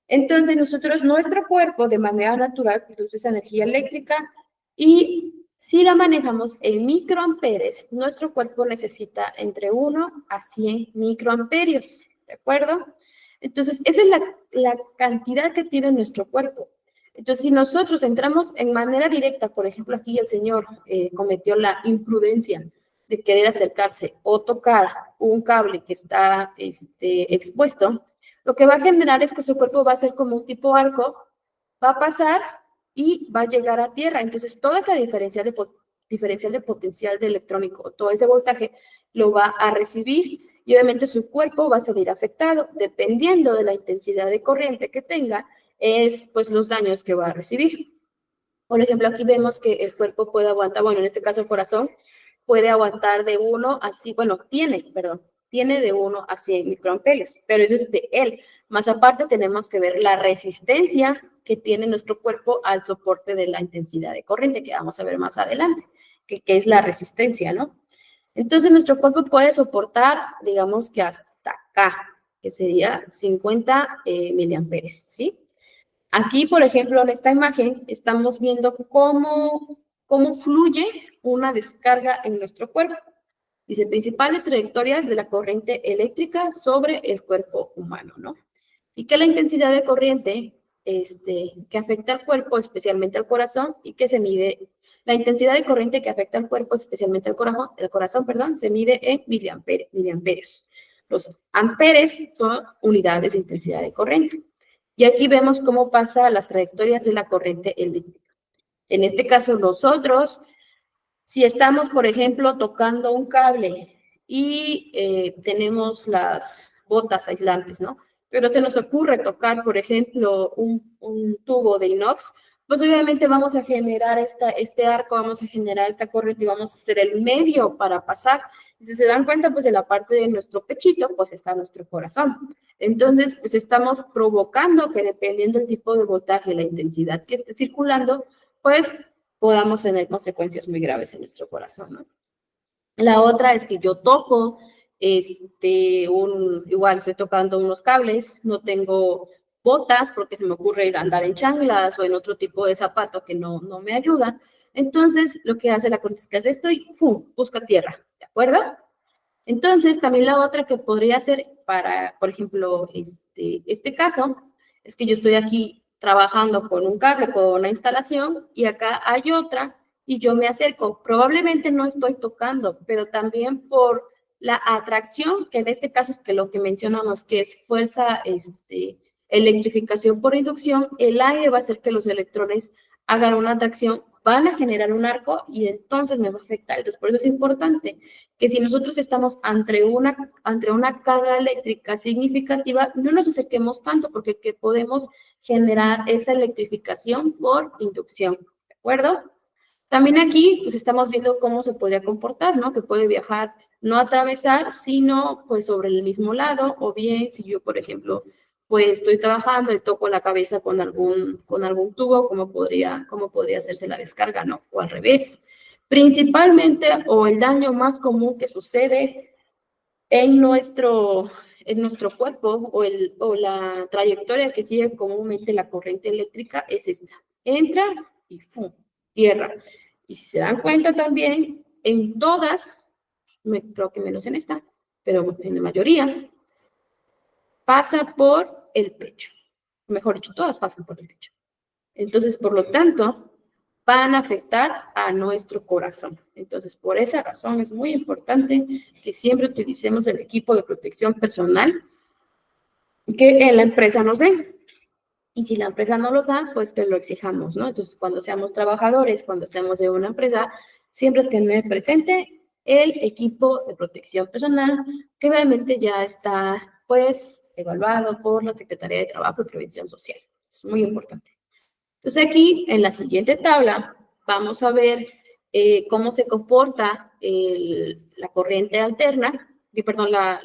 Entonces, nuestro cuerpo de manera natural produce esa energía eléctrica y si la manejamos en microamperes, nuestro cuerpo necesita entre 1 a 100 microamperios, ¿de acuerdo? Entonces, esa es la cantidad que tiene nuestro cuerpo. Entonces, si nosotros entramos en manera directa, por ejemplo, aquí el señor cometió la imprudencia de querer acercarse o tocar un cable que está expuesto, lo que va a generar es que su cuerpo va a ser como un tipo arco, va a pasar y va a llegar a tierra. Entonces, toda esa diferencial de potencial de electrónico, todo ese voltaje, lo va a recibir y obviamente su cuerpo va a salir afectado. Dependiendo de la intensidad de corriente que tenga, es pues los daños que va a recibir. Por ejemplo, aquí vemos que el cuerpo puede aguantar, bueno, en este caso el corazón, puede aguantar de 1 a 100, bueno, tiene de 1 a 100 microamperios, pero eso es de él. Más aparte tenemos que ver la resistencia que tiene nuestro cuerpo al soporte de la intensidad de corriente, que vamos a ver más adelante, que es la resistencia, ¿no? Entonces nuestro cuerpo puede soportar, digamos que hasta acá, que sería 50 miliamperes, ¿sí? Aquí, por ejemplo, en esta imagen, estamos viendo cómo fluye una descarga en nuestro cuerpo. Dice, principales trayectorias de la corriente eléctrica sobre el cuerpo humano, ¿no? Y que la intensidad de corriente que afecta al cuerpo, especialmente al corazón, y que se mide, la intensidad de corriente que afecta al cuerpo, especialmente al corazón, se mide en miliamperios. Los amperes son unidades de intensidad de corriente. Y aquí vemos cómo pasa las trayectorias de la corriente eléctrica. En este caso, nosotros, si estamos, por ejemplo, tocando un cable y tenemos las botas aislantes, ¿no? Pero se nos ocurre tocar, por ejemplo, un tubo de inox, pues obviamente vamos a generar este arco, vamos a generar esta corriente y vamos a hacer el medio para pasar. Y si se dan cuenta, pues en la parte de nuestro pechito, pues está nuestro corazón. Entonces, pues estamos provocando que dependiendo del tipo de voltaje y la intensidad que esté circulando, pues podamos tener consecuencias muy graves en nuestro corazón, ¿no? La otra es que yo toco, igual estoy tocando unos cables, no tengo botas porque se me ocurre ir a andar en chanclas o en otro tipo de zapato que no me ayuda. Entonces, lo que hace la corriente es que hace esto y ¡fum! Busca tierra, ¿de acuerdo? Entonces, también la otra que podría hacer para, por ejemplo, este caso, es que yo estoy aquí trabajando con un cable, con una instalación, y acá hay otra, y yo me acerco. Probablemente no estoy tocando, pero también por la atracción, que en este caso es que lo que mencionamos, que es fuerza, electrificación por inducción, el aire va a hacer que los electrones hagan una atracción, van a generar un arco y entonces me va a afectar. Entonces, por eso es importante que si nosotros estamos ante una carga eléctrica significativa, no nos acerquemos tanto porque podemos generar esa electrificación por inducción, ¿de acuerdo? También aquí, pues estamos viendo cómo se podría comportar, ¿no? Que puede viajar no atravesar, sino pues sobre el mismo lado, o bien si yo, por ejemplo, pues estoy trabajando y toco la cabeza con algún tubo, cómo podría hacerse la descarga, ¿no? O al revés. Principalmente, o el daño más común que sucede en nuestro cuerpo, o la trayectoria que sigue comúnmente la corriente eléctrica es esta. Entra y ¡fum! Tierra. Y si se dan cuenta también, en todas, creo que menos en esta, pero en la mayoría, pasa por el pecho. Mejor dicho, todas pasan por el pecho. Entonces, por lo tanto, van a afectar a nuestro corazón. Entonces, por esa razón es muy importante que siempre utilicemos el equipo de protección personal que en la empresa nos den. Y si la empresa no los da, pues que lo exijamos, ¿no? Entonces, cuando seamos trabajadores, cuando estemos en una empresa, siempre tener presente el equipo de protección personal, que obviamente ya está, pues, evaluado por la Secretaría de Trabajo y Previsión Social. Es muy importante. Entonces, aquí, en la siguiente tabla, vamos a ver cómo se comporta la corriente alterna, perdón, la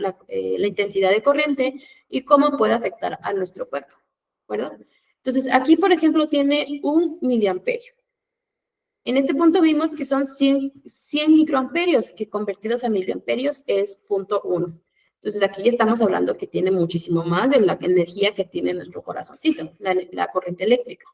intensidad de corriente y cómo puede afectar a nuestro cuerpo, ¿de acuerdo? Entonces, aquí, por ejemplo, tiene 1 miliamperio. En este punto vimos que son 100 microamperios, que convertidos a miliamperios es 0.1. Entonces, aquí ya estamos hablando que tiene muchísimo más de la energía que tiene nuestro corazoncito, la corriente eléctrica.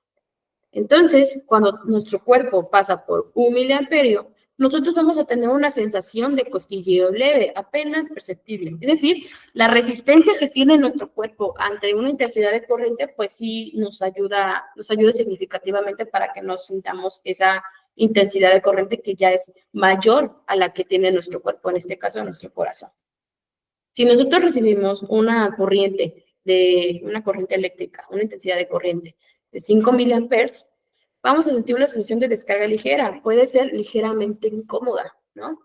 Entonces, cuando nuestro cuerpo pasa por 1 miliamperio, nosotros vamos a tener una sensación de cosquilleo leve, apenas perceptible. Es decir, la resistencia que tiene nuestro cuerpo ante una intensidad de corriente, pues sí nos ayuda significativamente para que nos sintamos esa intensidad de corriente que ya es mayor a la que tiene nuestro cuerpo, en este caso nuestro corazón. Si nosotros recibimos una corriente eléctrica, una intensidad de corriente de 5 miliamperes, vamos a sentir una sensación de descarga ligera. Puede ser ligeramente incómoda, ¿no?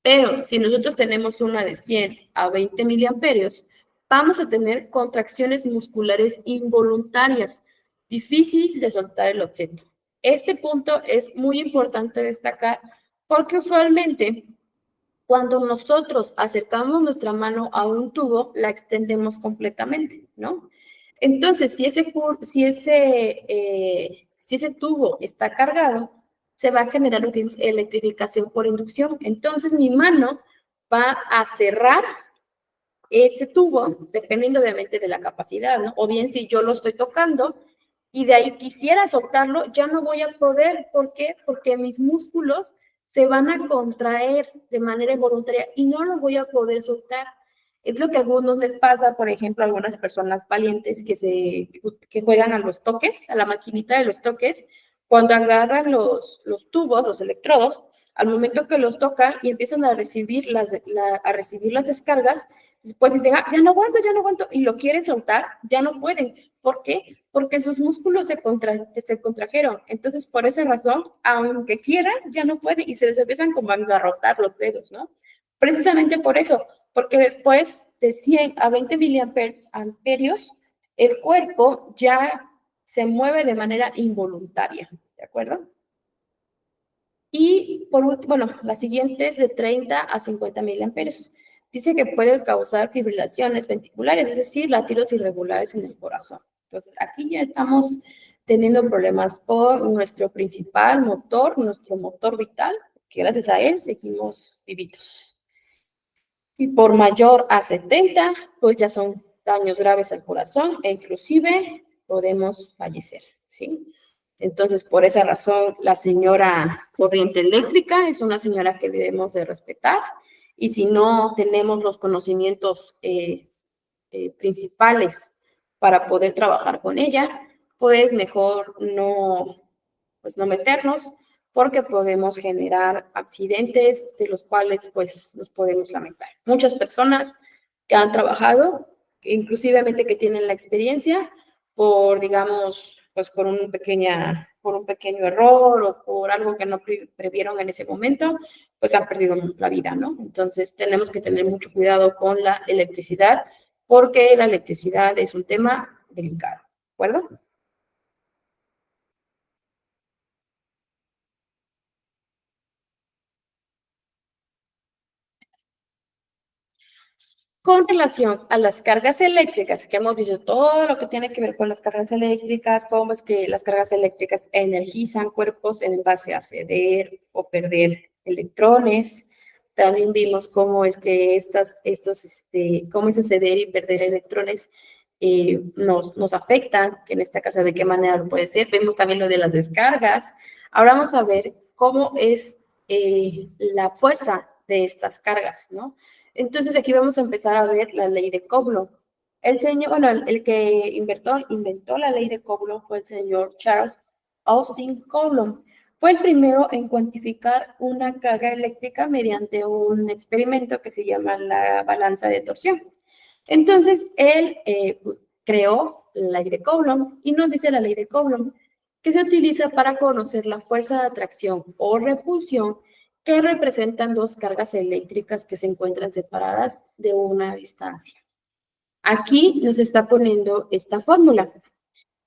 Pero si nosotros tenemos una de 100 a 20 miliamperios, vamos a tener contracciones musculares involuntarias, difícil de soltar el objeto. Este punto es muy importante destacar porque usualmente cuando nosotros acercamos nuestra mano a un tubo, la extendemos completamente, ¿no? Entonces, si ese tubo está cargado, se va a generar lo que es electrificación por inducción. Entonces, mi mano va a cerrar ese tubo, dependiendo obviamente de la capacidad, ¿no? O bien si yo lo estoy tocando y de ahí quisiera soltarlo, ya no voy a poder. ¿Por qué? Porque mis músculos se van a contraer de manera involuntaria y no lo voy a poder soltar. Es lo que a algunos les pasa, por ejemplo, a algunas personas valientes que juegan a los toques, a la maquinita de los toques, cuando agarran los tubos, los electrodos, al momento que los tocan y empiezan a recibir las descargas, después dicen, ya no aguanto, y lo quieren soltar, ya no pueden. ¿Por qué? Porque sus músculos se contrajeron. Entonces, por esa razón, aunque quieran, ya no pueden y se les empiezan como a engarrotar los dedos, ¿no? Precisamente por eso, porque después de 100 a 20 miliamperios, el cuerpo ya se mueve de manera involuntaria, ¿de acuerdo? Y por último, bueno, la siguiente es de 30 a 50 miliamperios. Dice que puede causar fibrilaciones ventriculares, es decir, latidos irregulares en el corazón. Entonces, aquí ya estamos teniendo problemas con nuestro principal motor, nuestro motor vital, que gracias a él seguimos vivitos. Y por mayor a 70, pues ya son daños graves al corazón e inclusive podemos fallecer, ¿sí? Entonces, por esa razón, la señora corriente eléctrica es una señora que debemos de respetar y si no tenemos los conocimientos principales para poder trabajar con ella, pues mejor no meternos porque podemos generar accidentes de los cuales pues nos podemos lamentar. Muchas personas que han trabajado, inclusivemente que tienen la experiencia, por digamos, pues por un pequeño error o por algo que no previeron en ese momento, pues han perdido la vida, ¿no? Entonces tenemos que tener mucho cuidado con la electricidad porque la electricidad es un tema delicado, ¿de acuerdo? Con relación a las cargas eléctricas, que hemos visto todo lo que tiene que ver con las cargas eléctricas, cómo es que las cargas eléctricas energizan cuerpos en base a ceder o perder electrones. También vimos cómo es que cómo ese ceder y perder electrones nos afectan, que en esta caso de qué manera lo puede ser. Vemos también lo de las descargas. Ahora vamos a ver cómo es la fuerza de estas cargas, ¿no? Entonces aquí vamos a empezar a ver la ley de Coulomb. El señor, bueno, el que inventó la ley de Coulomb fue el señor Charles Austin Coulomb. Fue el primero en cuantificar una carga eléctrica mediante un experimento que se llama la balanza de torsión. Entonces, él creó la ley de Coulomb y nos dice la ley de Coulomb que se utiliza para conocer la fuerza de atracción o repulsión que representan dos cargas eléctricas que se encuentran separadas de una distancia. Aquí nos está poniendo esta fórmula.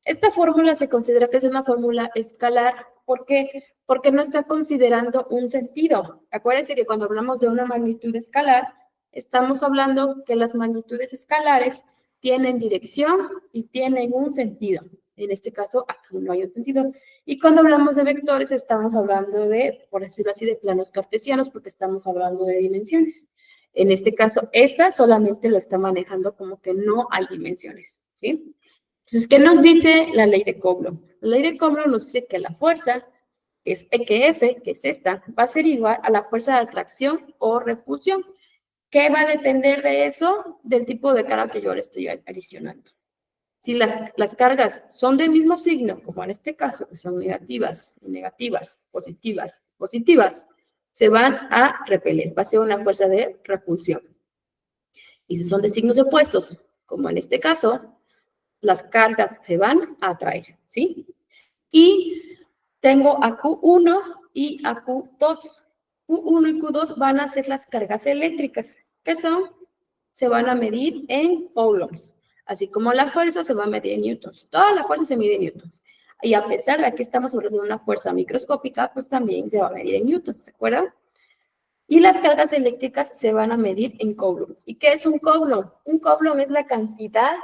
Esta fórmula se considera que es una fórmula escalar. ¿Por qué? Porque no está considerando un sentido. Acuérdense que cuando hablamos de una magnitud escalar, estamos hablando que las magnitudes escalares tienen dirección y tienen un sentido. En este caso, aquí no hay un sentido. Y cuando hablamos de vectores, estamos hablando de, por decirlo así, de planos cartesianos, porque estamos hablando de dimensiones. En este caso, esta solamente lo está manejando como que no hay dimensiones, ¿sí? Entonces, ¿qué nos dice la ley de Coulomb? La ley de Coulomb nos dice que la fuerza es EF, que es esta, va a ser igual a la fuerza de atracción o repulsión. ¿Qué va a depender de eso? Del tipo de carga que yo le estoy adicionando. Si las cargas son del mismo signo, como en este caso, que son negativas, positivas, se van a repeler. Va a ser una fuerza de repulsión. Y si son de signos opuestos, como en este caso, las cargas se van a atraer, ¿sí? Y tengo a Q1 y a Q2. Q1 y Q2 van a ser las cargas eléctricas, que son, se van a medir en coulombs. Así como la fuerza se va a medir en newtons. Toda la fuerza se mide en newtons. Y a pesar de que estamos hablando de una fuerza microscópica, pues también se va a medir en newtons, ¿se acuerdan? Y las cargas eléctricas se van a medir en coulombs. ¿Y qué es un coulomb? Un coulomb es la cantidad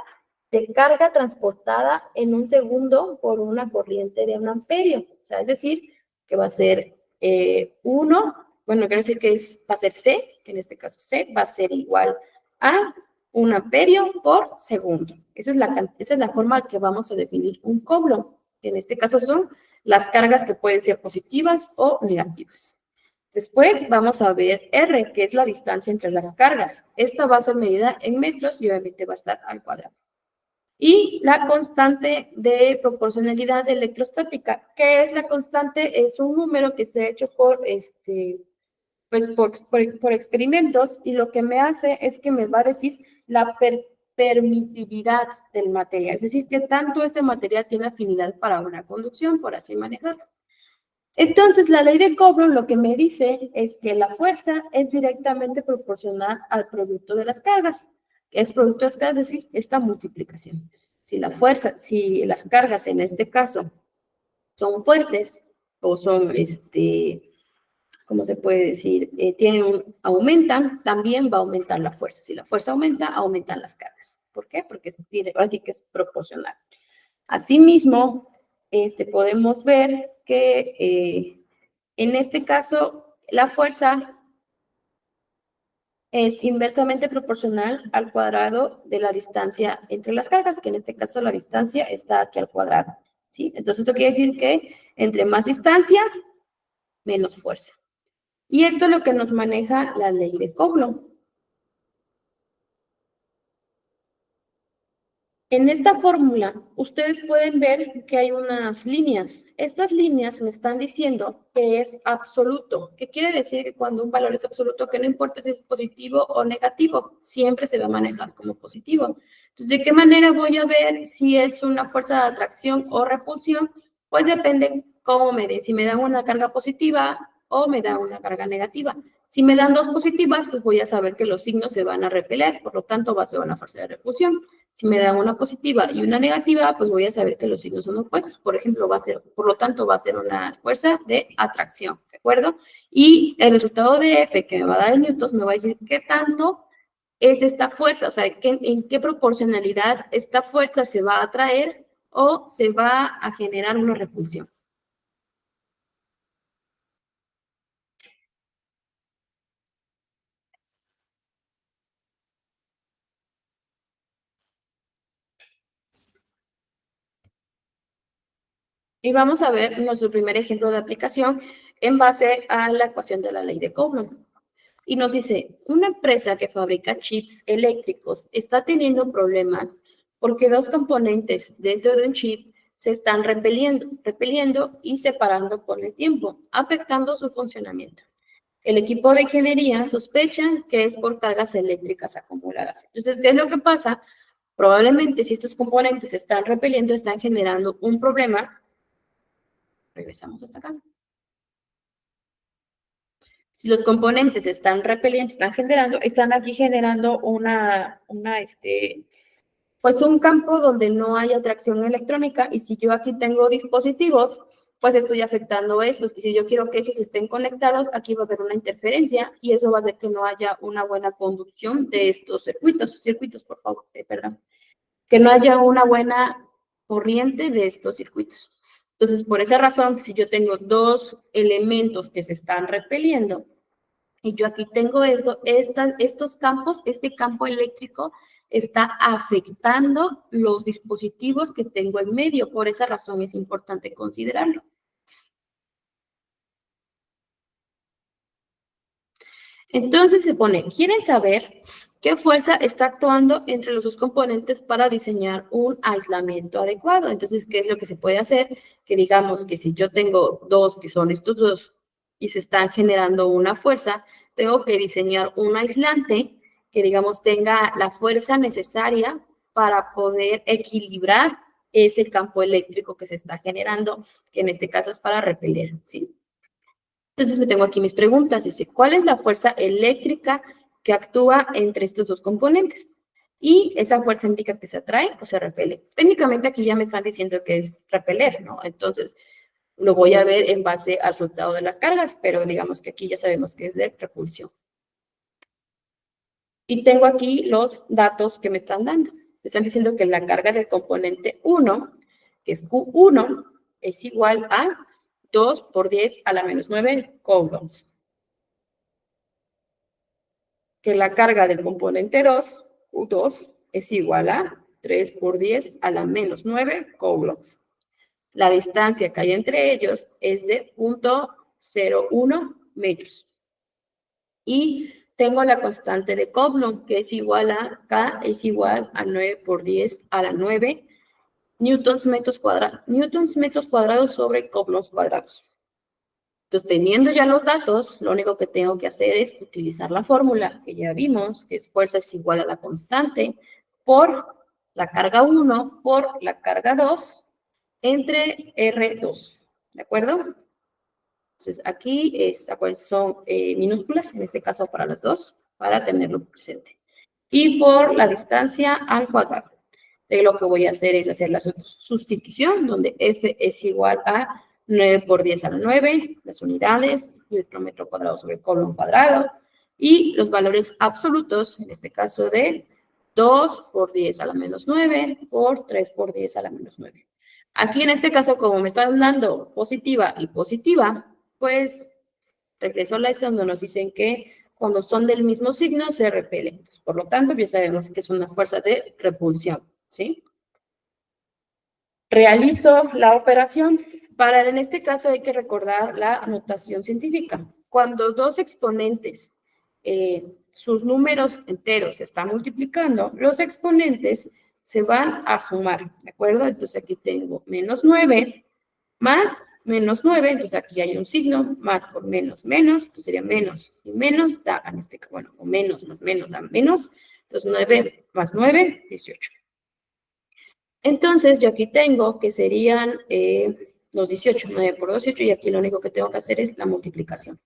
de carga transportada en un segundo por una corriente de un amperio. O sea, es decir, que va a ser 1, bueno, quiere decir que va a ser C, que en este caso C va a ser igual a 1 amperio por segundo. Esa es la forma que vamos a definir un coulomb, que en este caso son las cargas que pueden ser positivas o negativas. Después vamos a ver R, que es la distancia entre las cargas. Esta va a ser medida en metros y obviamente va a estar al cuadrado. Y la constante de proporcionalidad electrostática. ¿Qué es la constante? Es un número que se ha hecho por experimentos, y lo que me hace es que me va a decir la permitividad del material, es decir, que tanto este material tiene afinidad para una conducción, por así manejarlo. Entonces, la ley de Coulomb lo que me dice es que la fuerza es directamente proporcional al producto de las cargas. Es producto de las cargas, es decir, esta multiplicación. Si las cargas en este caso son fuertes o son, ¿cómo se puede decir? Aumentan, también va a aumentar la fuerza. Si la fuerza aumenta, aumentan las cargas. ¿Por qué? Porque así que es proporcional. Asimismo, podemos ver que en este caso la fuerza es inversamente proporcional al cuadrado de la distancia entre las cargas, que en este caso la distancia está aquí al cuadrado, ¿sí? Entonces esto quiere decir que entre más distancia, menos fuerza. Y esto es lo que nos maneja la ley de Coulomb. En esta fórmula, ustedes pueden ver que hay unas líneas. Estas líneas me están diciendo que es absoluto. ¿Qué quiere decir? Que cuando un valor es absoluto, que no importa si es positivo o negativo, siempre se va a manejar como positivo. Entonces, ¿de qué manera voy a ver si es una fuerza de atracción o repulsión? Pues depende cómo me den. Si me dan una carga positiva o me dan una carga negativa. Si me dan dos positivas, pues voy a saber que los signos se van a repeler, por lo tanto va a ser una fuerza de repulsión. Si me dan una positiva y una negativa, pues voy a saber que los signos son opuestos. Por ejemplo, por lo tanto, va a ser una fuerza de atracción, ¿de acuerdo? Y el resultado de F que me va a dar el newtons me va a decir qué tanto es esta fuerza, o sea, en qué proporcionalidad esta fuerza se va a atraer o se va a generar una repulsión. Y vamos a ver nuestro primer ejemplo de aplicación en base a la ecuación de la ley de Coulomb. Y nos dice, una empresa que fabrica chips eléctricos está teniendo problemas porque dos componentes dentro de un chip se están repeliendo y separando con el tiempo, afectando su funcionamiento. El equipo de ingeniería sospecha que es por cargas eléctricas acumuladas. Entonces, ¿qué es lo que pasa? Probablemente si estos componentes se están repeliendo, están generando un problema. Regresamos hasta acá. Si los componentes están repeliendo, están aquí generando pues un campo donde no hay atracción electrónica, y si yo aquí tengo dispositivos, pues estoy afectando estos, y si yo quiero que ellos estén conectados, aquí va a haber una interferencia, y eso va a hacer que no haya una buena conducción de estos circuitos, por favor, perdón, que no haya una buena corriente de estos circuitos. Entonces, por esa razón, si yo tengo dos elementos que se están repeliendo, y yo aquí tengo estos campos, este campo eléctrico está afectando los dispositivos que tengo en medio. Por esa razón es importante considerarlo. Entonces se pone, ¿quieren saber qué fuerza está actuando entre los dos componentes para diseñar un aislamiento adecuado? Entonces, ¿qué es lo que se puede hacer? Que digamos que si yo tengo dos, que son estos dos, y se están generando una fuerza, tengo que diseñar un aislante que, digamos, tenga la fuerza necesaria para poder equilibrar ese campo eléctrico que se está generando, que en este caso es para repeler, ¿sí? Entonces me tengo aquí mis preguntas. Dice, ¿cuál es la fuerza eléctrica que actúa entre estos dos componentes? Y esa fuerza indica que se atrae o se repele. Técnicamente aquí ya me están diciendo que es repeler, ¿no? Entonces lo voy a ver en base al resultado de las cargas, pero digamos que aquí ya sabemos que es de repulsión. Y tengo aquí los datos que me están dando. Me están diciendo que la carga del componente 1, que es Q1, es igual a 2 por 10 a la menos 9 coulombs. Que la carga del componente 2, Q2, es igual a 3 por 10 a la menos 9 coulombs. La distancia que hay entre ellos es de 0.01 metros. Y tengo la constante de Coulomb, que es igual a K, es igual a 9 por 10 a la 9 newtons metros cuadrados sobre coulombs cuadrados. Entonces, teniendo ya los datos, lo único que tengo que hacer es utilizar la fórmula que ya vimos, que es fuerza es igual a la constante por la carga 1 por la carga 2 entre R2. ¿De acuerdo? Entonces, aquí acuérdense, son minúsculas, en este caso para las dos, para tenerlo presente. Y por la distancia al cuadrado. Lo que voy a hacer es hacer la sustitución, donde F es igual a 9 por 10 a la 9, las unidades, newton metro cuadrado sobre coulomb cuadrado, y los valores absolutos, en este caso de 2 por 10 a la menos 9 por 3 por 10 a la menos 9. Aquí en este caso, como me están dando positiva y positiva, pues regreso a la esta donde nos dicen que cuando son del mismo signo se repelen. Entonces, por lo tanto, ya sabemos que es una fuerza de repulsión, ¿sí? Realizo la operación. En este caso hay que recordar la notación científica. Cuando dos exponentes, sus números enteros se están multiplicando, los exponentes se van a sumar, ¿de acuerdo? Entonces aquí tengo menos 9 más menos 9, entonces aquí hay un signo, más por menos, menos, entonces sería menos y menos, da, en este caso, bueno, o menos más menos da menos, entonces 9 más 9, 18. Entonces, yo aquí tengo que serían los 18, 9 por 18, y aquí lo único que tengo que hacer es la multiplicación.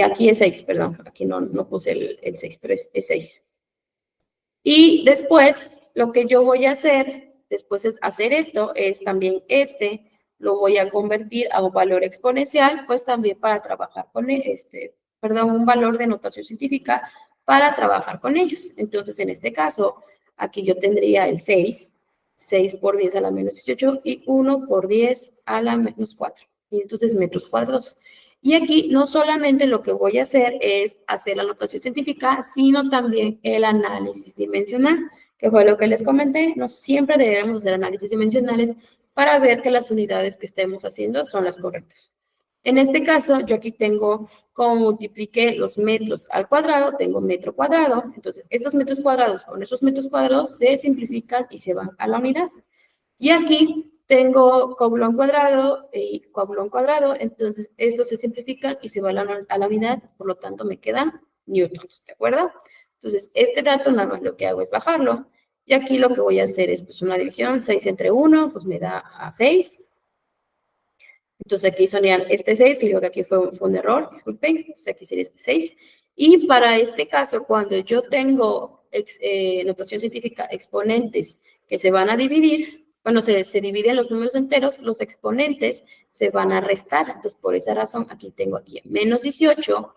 Aquí es 6, perdón, aquí no puse el 6, pero es 6. Y después, lo que yo voy a hacer, después de hacer esto, es también lo voy a convertir a un valor exponencial, pues también para trabajar con un valor de notación científica para trabajar con ellos. Entonces, en este caso, aquí yo tendría el 6 por 10 a la menos 18 y 1 por 10 a la menos 4. Y entonces metros cuadrados. Y aquí no solamente lo que voy a hacer es hacer la notación científica, sino también el análisis dimensional, que fue lo que les comenté. No siempre debemos hacer análisis dimensionales para ver que las unidades que estemos haciendo son las correctas. En este caso, yo aquí tengo, como multipliqué los metros al cuadrado, tengo metro cuadrado. Entonces, estos metros cuadrados con esos metros cuadrados se simplifican y se van a la unidad. Y aquí tengo coulomb cuadrado y coulomb cuadrado. Entonces, estos se simplifican y se van a la unidad. Por lo tanto, me quedan newtons, ¿de acuerdo? Entonces, este dato nada más lo que hago es bajarlo. Y aquí lo que voy a hacer es pues, una división. 6 entre 1, pues me da a 6. Entonces aquí sonían este 6, que digo que aquí fue un error, disculpen. Entonces aquí sería este 6. Y para este caso, cuando yo tengo notación científica exponentes que se van a dividir, bueno, se dividen los números enteros, los exponentes se van a restar. Entonces, por esa razón, aquí tengo aquí menos 18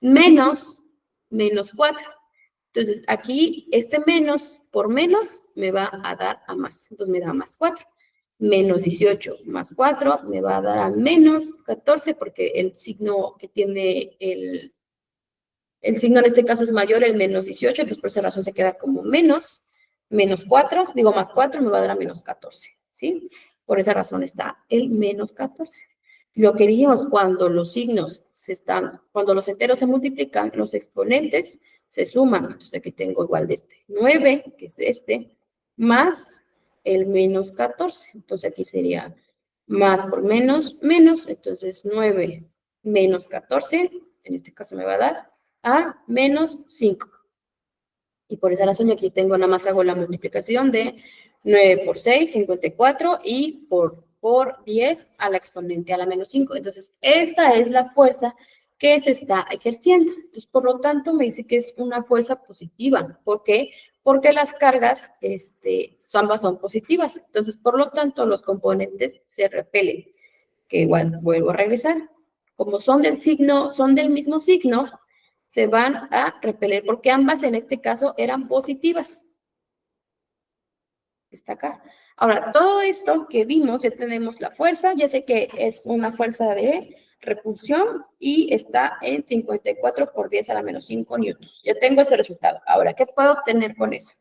menos 4. Entonces, aquí este menos por menos me va a dar a más. Entonces, me da más 4. Menos 18 más 4 me va a dar a menos 14 porque el signo que tiene el signo en este caso es mayor, el menos 18, entonces por esa razón se queda como menos 4, digo más 4 me va a dar a menos 14, ¿sí? Por esa razón está el menos 14. Lo que dijimos, cuando los signos cuando los enteros se multiplican, los exponentes se suman. Entonces aquí tengo igual de este 9, que es este, más el menos 14. Entonces aquí sería más por menos, menos. Entonces 9 menos 14, en este caso me va a dar a menos 5. Y por esa razón yo aquí tengo, nada más hago la multiplicación de 9 por 6, 54, y por 10 a la exponente a la menos 5. Entonces, esta es la fuerza que se está ejerciendo. Entonces, por lo tanto, me dice que es una fuerza positiva. ¿Por qué? Porque las cargas ambas son positivas. Entonces, por lo tanto, los componentes se repelen. Que igual vuelvo a regresar. Como son del mismo signo, se van a repeler, porque ambas en este caso eran positivas. Está acá. Ahora, todo esto que vimos, ya tenemos la fuerza, ya sé que es una fuerza de repulsión y está en 54 por 10 a la menos 5 newtons. Ya tengo ese resultado. Ahora, ¿qué puedo obtener con eso?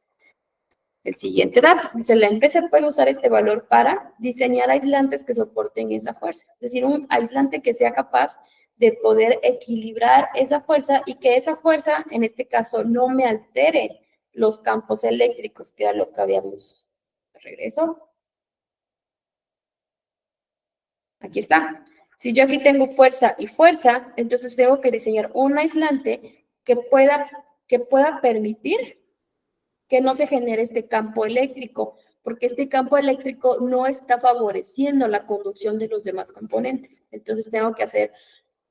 El siguiente dato, dice, la empresa puede usar este valor para diseñar aislantes que soporten esa fuerza. Es decir, un aislante que sea capaz de poder equilibrar esa fuerza y que esa fuerza, en este caso, no me altere los campos eléctricos, que era lo que habíamos. Regreso. Aquí está. Si yo aquí tengo fuerza y fuerza, entonces tengo que diseñar un aislante que pueda permitir que no se genere este campo eléctrico, porque este campo eléctrico no está favoreciendo la conducción de los demás componentes. Entonces tengo que hacer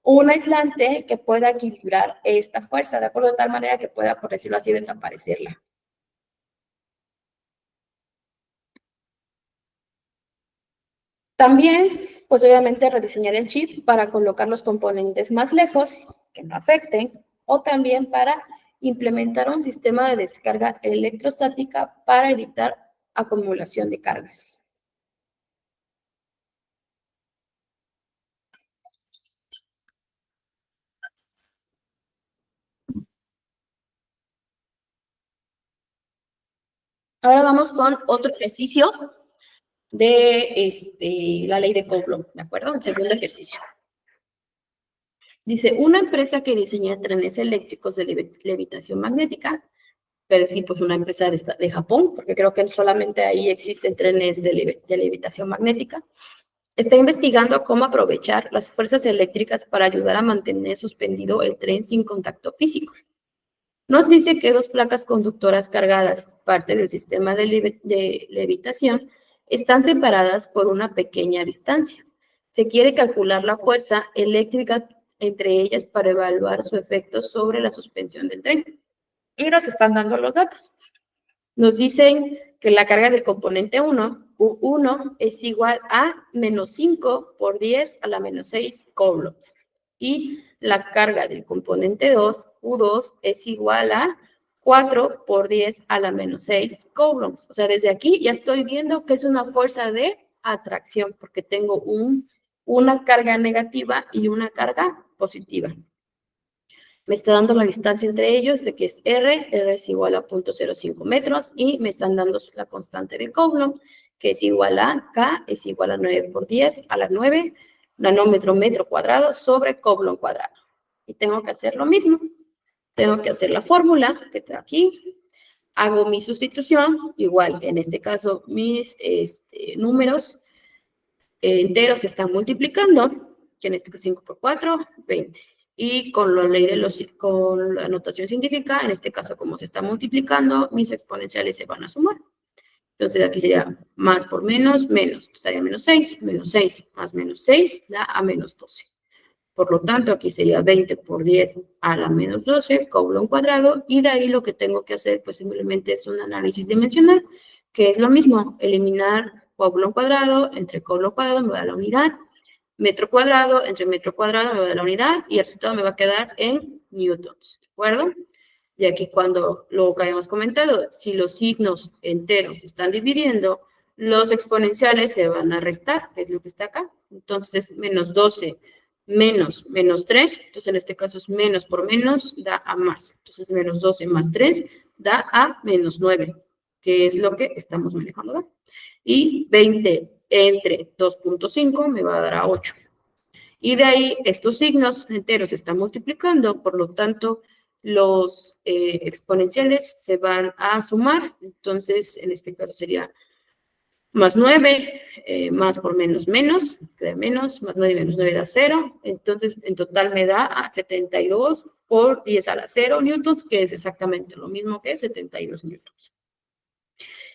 un aislante que pueda equilibrar esta fuerza, de acuerdo, de tal manera que pueda, por decirlo así, desaparecerla. También, pues obviamente rediseñar el chip para colocar los componentes más lejos, que no afecten, o también para implementar un sistema de descarga electrostática para evitar acumulación de cargas. Ahora vamos con otro ejercicio de la ley de Coulomb, ¿de acuerdo? El segundo ejercicio. Dice, una empresa que diseña trenes eléctricos de levitación magnética, pero sí, pues una empresa de Japón, porque creo que solamente ahí existen trenes de levitación magnética, está investigando cómo aprovechar las fuerzas eléctricas para ayudar a mantener suspendido el tren sin contacto físico. Nos dice que dos placas conductoras cargadas, parte del sistema de levitación, están separadas por una pequeña distancia. Se quiere calcular la fuerza eléctrica entre ellas para evaluar su efecto sobre la suspensión del tren. Y nos están dando los datos. Nos dicen que la carga del componente 1, U1, es igual a menos 5 por 10 a la menos 6 coulombs. y la carga del componente 2, U2, es igual a 4 por 10 a la menos 6 coulombs. O sea, desde aquí ya estoy viendo que es una fuerza de atracción, porque tengo una carga negativa y una carga positiva. Me está dando la distancia entre ellos de que es R es igual a 0.05 metros, y me están dando la constante de Coulomb, que es igual a K, es igual a 9 por 10 a la 9 nanómetro metro cuadrado sobre Coulomb cuadrado. Y tengo que hacer lo mismo. Tengo que hacer la fórmula que está aquí. Hago mi sustitución, igual en este caso mis números enteros se están multiplicando, que en este caso 5 por 4, 20. Y con la ley de con la notación científica, en este caso como se está multiplicando, mis exponenciales se van a sumar. Entonces aquí sería más por menos, estaría menos 6 más menos 6 da a menos 12. Por lo tanto, aquí sería 20 por 10 a la menos 12, Coulomb cuadrado, y de ahí lo que tengo que hacer, pues simplemente es un análisis dimensional, que es lo mismo, eliminar Coulomb cuadrado entre Coulomb cuadrado me va a dar la unidad, metro cuadrado entre metro cuadrado me va a dar la unidad, y el resultado me va a quedar en newtons, ¿de acuerdo? Y aquí cuando lo que habíamos comentado, si los signos enteros se están dividiendo, los exponenciales se van a restar, que es lo que está acá. Entonces es menos 12 menos 3, entonces en este caso es menos por menos, da a más. Entonces menos 12 más 3 da a menos 9, que es lo que estamos manejando acá. Y 20 entre 2.5 me va a dar a 8. Y de ahí estos signos enteros se están multiplicando, por lo tanto los exponenciales se van a sumar. Entonces en este caso sería más 9, más por menos, queda menos, más 9 menos 9 da 0. Entonces, en total me da a 72 por 10 a la 0 newtons, que es exactamente lo mismo que 72 newtons.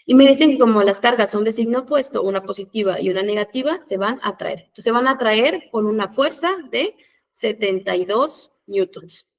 Y me dicen que como las cargas son de signo opuesto, una positiva y una negativa, se van a atraer. Entonces, se van a atraer con una fuerza de 72 newtons.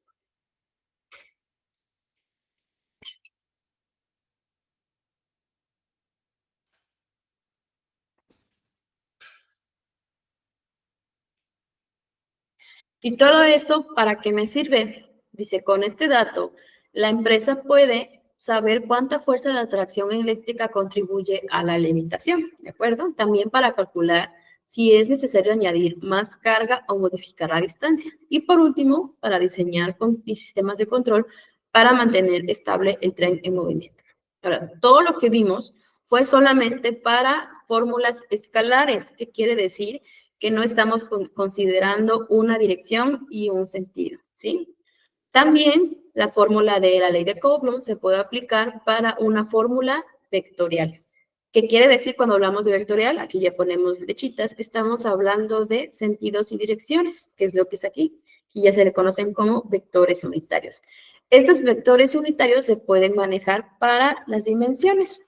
¿Y todo esto para qué me sirve? Dice, con este dato, la empresa puede saber cuánta fuerza de atracción eléctrica contribuye a la levitación, ¿de acuerdo? También para calcular si es necesario añadir más carga o modificar la distancia. Y por último, para diseñar sistemas de control para mantener estable el tren en movimiento. Ahora, todo lo que vimos fue solamente para fórmulas escalares, que quiere decir que no estamos considerando una dirección y un sentido, ¿sí? También la fórmula de la ley de Coulomb se puede aplicar para una fórmula vectorial. ¿Qué quiere decir cuando hablamos de vectorial? Aquí ya ponemos flechitas. Estamos hablando de sentidos y direcciones, que es lo que es aquí, y ya se le conocen como vectores unitarios. Estos vectores unitarios se pueden manejar para las dimensiones.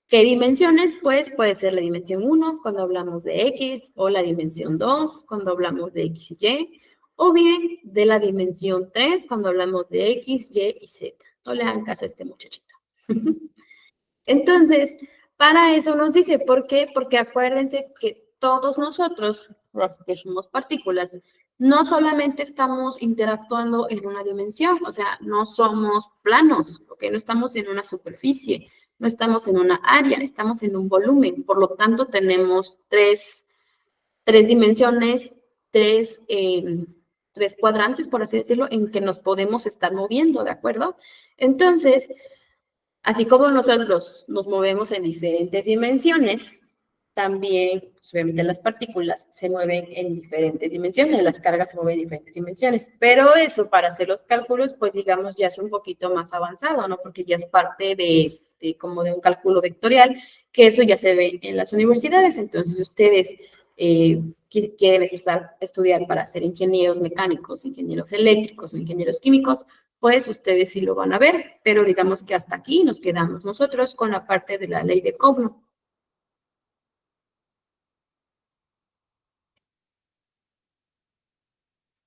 ¿Qué dimensiones? Pues puede ser la dimensión 1 cuando hablamos de X, o la dimensión 2 cuando hablamos de X y Y, o bien de la dimensión 3 cuando hablamos de X, Y y Z. No le hagan caso a este muchachito. Entonces, para eso nos dice, ¿por qué? Porque acuérdense que todos nosotros, que somos partículas, no solamente estamos interactuando en una dimensión, o sea, no somos planos, ¿ok? No estamos en una superficie, no estamos en una área, estamos en un volumen. Por lo tanto, tenemos tres dimensiones, tres cuadrantes, por así decirlo, en que nos podemos estar moviendo, ¿de acuerdo? Entonces, así como nosotros nos movemos en diferentes dimensiones, también, pues, obviamente, las partículas se mueven en diferentes dimensiones, las cargas se mueven en diferentes dimensiones, pero eso para hacer los cálculos, pues digamos, ya es un poquito más avanzado, ¿no? Porque ya es parte de como de un cálculo vectorial, que eso ya se ve en las universidades. Entonces, ustedes quieren estudiar para ser ingenieros mecánicos, ingenieros eléctricos o ingenieros químicos, pues ustedes sí lo van a ver, pero digamos que hasta aquí nos quedamos nosotros con la parte de la ley de Coulomb.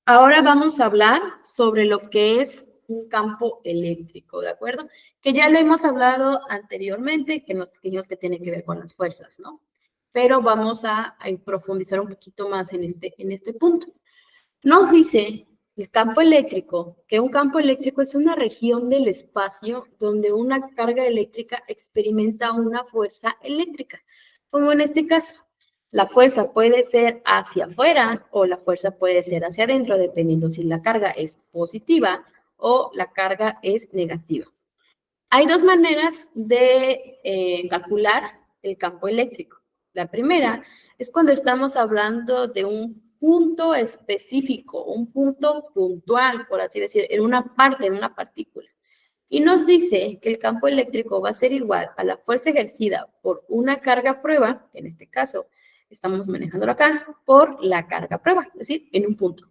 Ahora vamos a hablar sobre lo que es un campo eléctrico, ¿de acuerdo? Que ya lo hemos hablado anteriormente, que nos dijimos que tiene que ver con las fuerzas, ¿no? Pero vamos a profundizar un poquito más en este punto. Nos dice el campo eléctrico, que un campo eléctrico es una región del espacio donde una carga eléctrica experimenta una fuerza eléctrica, como en este caso. La fuerza puede ser hacia afuera o la fuerza puede ser hacia adentro, dependiendo si la carga es positiva o la carga es negativa. Hay dos maneras de calcular el campo eléctrico. La primera es cuando estamos hablando de un punto específico, un punto puntual, por así decir, en una parte, en una partícula. Y nos dice que el campo eléctrico va a ser igual a la fuerza ejercida por una carga prueba, que en este caso estamos manejándolo acá, por la carga prueba, es decir, en un punto.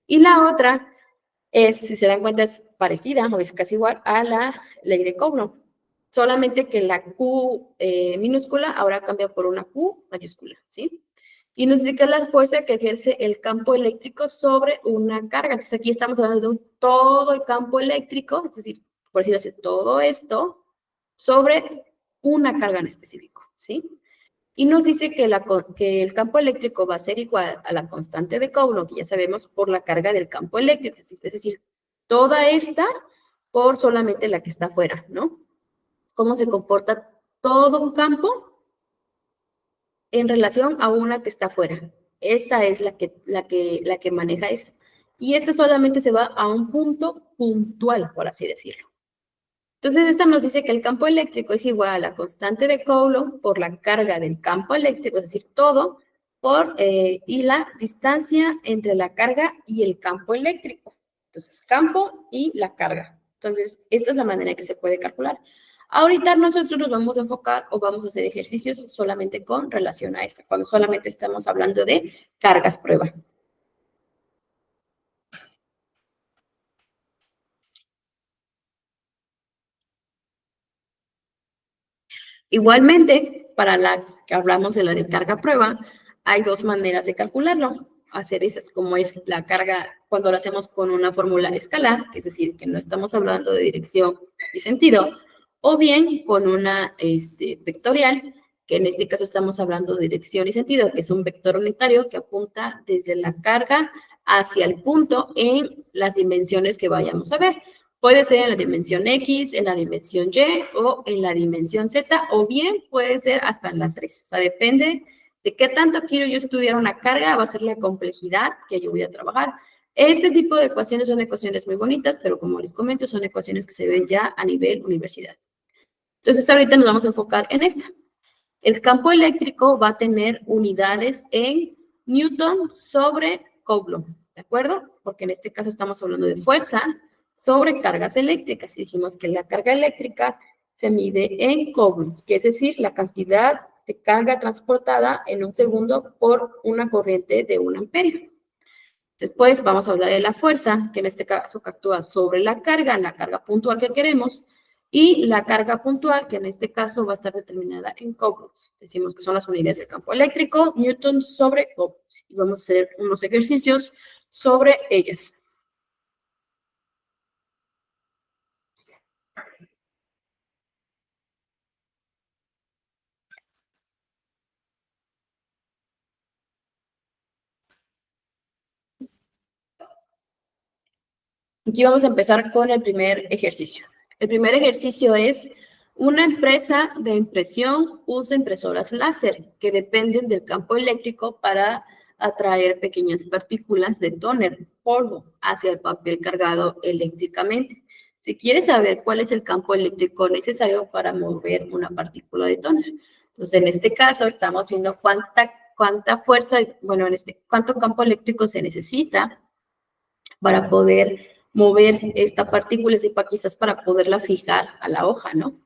Y la otra es, si se dan cuenta, es parecida o es casi igual a la ley de Coulomb, solamente que la Q minúscula ahora cambia por una Q mayúscula, ¿sí? Y nos indica la fuerza que ejerce el campo eléctrico sobre una carga. Entonces aquí estamos hablando de todo el campo eléctrico, es decir, por decirlo así, todo esto sobre una carga en específico, ¿sí? Y nos dice que el campo eléctrico va a ser igual a la constante de Coulomb, que ya sabemos, por la carga del campo eléctrico, es decir, toda esta por solamente la que está afuera, ¿no? ¿Cómo se comporta todo un campo en relación a una que está afuera? Esta es la que maneja esto. Y esta solamente se va a un punto puntual, por así decirlo. Entonces, esta nos dice que el campo eléctrico es igual a la constante de Coulomb por la carga del campo eléctrico, es decir, todo, y la distancia entre la carga y el campo eléctrico. Entonces, campo y la carga. Entonces, esta es la manera en que se puede calcular. Ahorita nosotros nos vamos a enfocar o vamos a hacer ejercicios solamente con relación a esto, cuando solamente estamos hablando de cargas prueba. Igualmente, para la que hablamos de la de carga prueba, hay dos maneras de calcularlo. Hacer estas, como es la carga cuando lo hacemos con una fórmula escalar, que es decir, que no estamos hablando de dirección y sentido, o bien con una vectorial, que en este caso estamos hablando de dirección y sentido, que es un vector unitario que apunta desde la carga hacia el punto en las dimensiones que vayamos a ver. Puede ser en la dimensión X, en la dimensión Y o en la dimensión Z, o bien puede ser hasta en la 3. O sea, depende de qué tanto quiero yo estudiar una carga, va a ser la complejidad que yo voy a trabajar. Este tipo de ecuaciones son ecuaciones muy bonitas, pero como les comento, son ecuaciones que se ven ya a nivel universidad. Entonces, ahorita nos vamos a enfocar en esta. El campo eléctrico va a tener unidades en Newton sobre Coulomb, ¿de acuerdo? Porque en este caso estamos hablando de fuerza sobre cargas eléctricas. Y dijimos que la carga eléctrica se mide en coulombs, que es decir, la cantidad de carga transportada en un segundo por una corriente de 1 amperio. Después vamos a hablar de la fuerza, que en este caso actúa sobre la carga puntual que queremos, y la carga puntual, que en este caso va a estar determinada en coulombs. Decimos que son las unidades del campo eléctrico, Newton sobre coulombs. Y vamos a hacer unos ejercicios sobre ellas. Aquí vamos a empezar con el primer ejercicio. El primer ejercicio es: una empresa de impresión usa impresoras láser que dependen del campo eléctrico para atraer pequeñas partículas de tóner, polvo, hacia el papel cargado eléctricamente. Si quieres saber cuál es el campo eléctrico necesario para mover una partícula de tóner. Entonces, en este caso, estamos viendo cuánta fuerza, bueno, cuánto campo eléctrico se necesita para poder mover esta partícula y quizás para poderla fijar a la hoja, ¿no?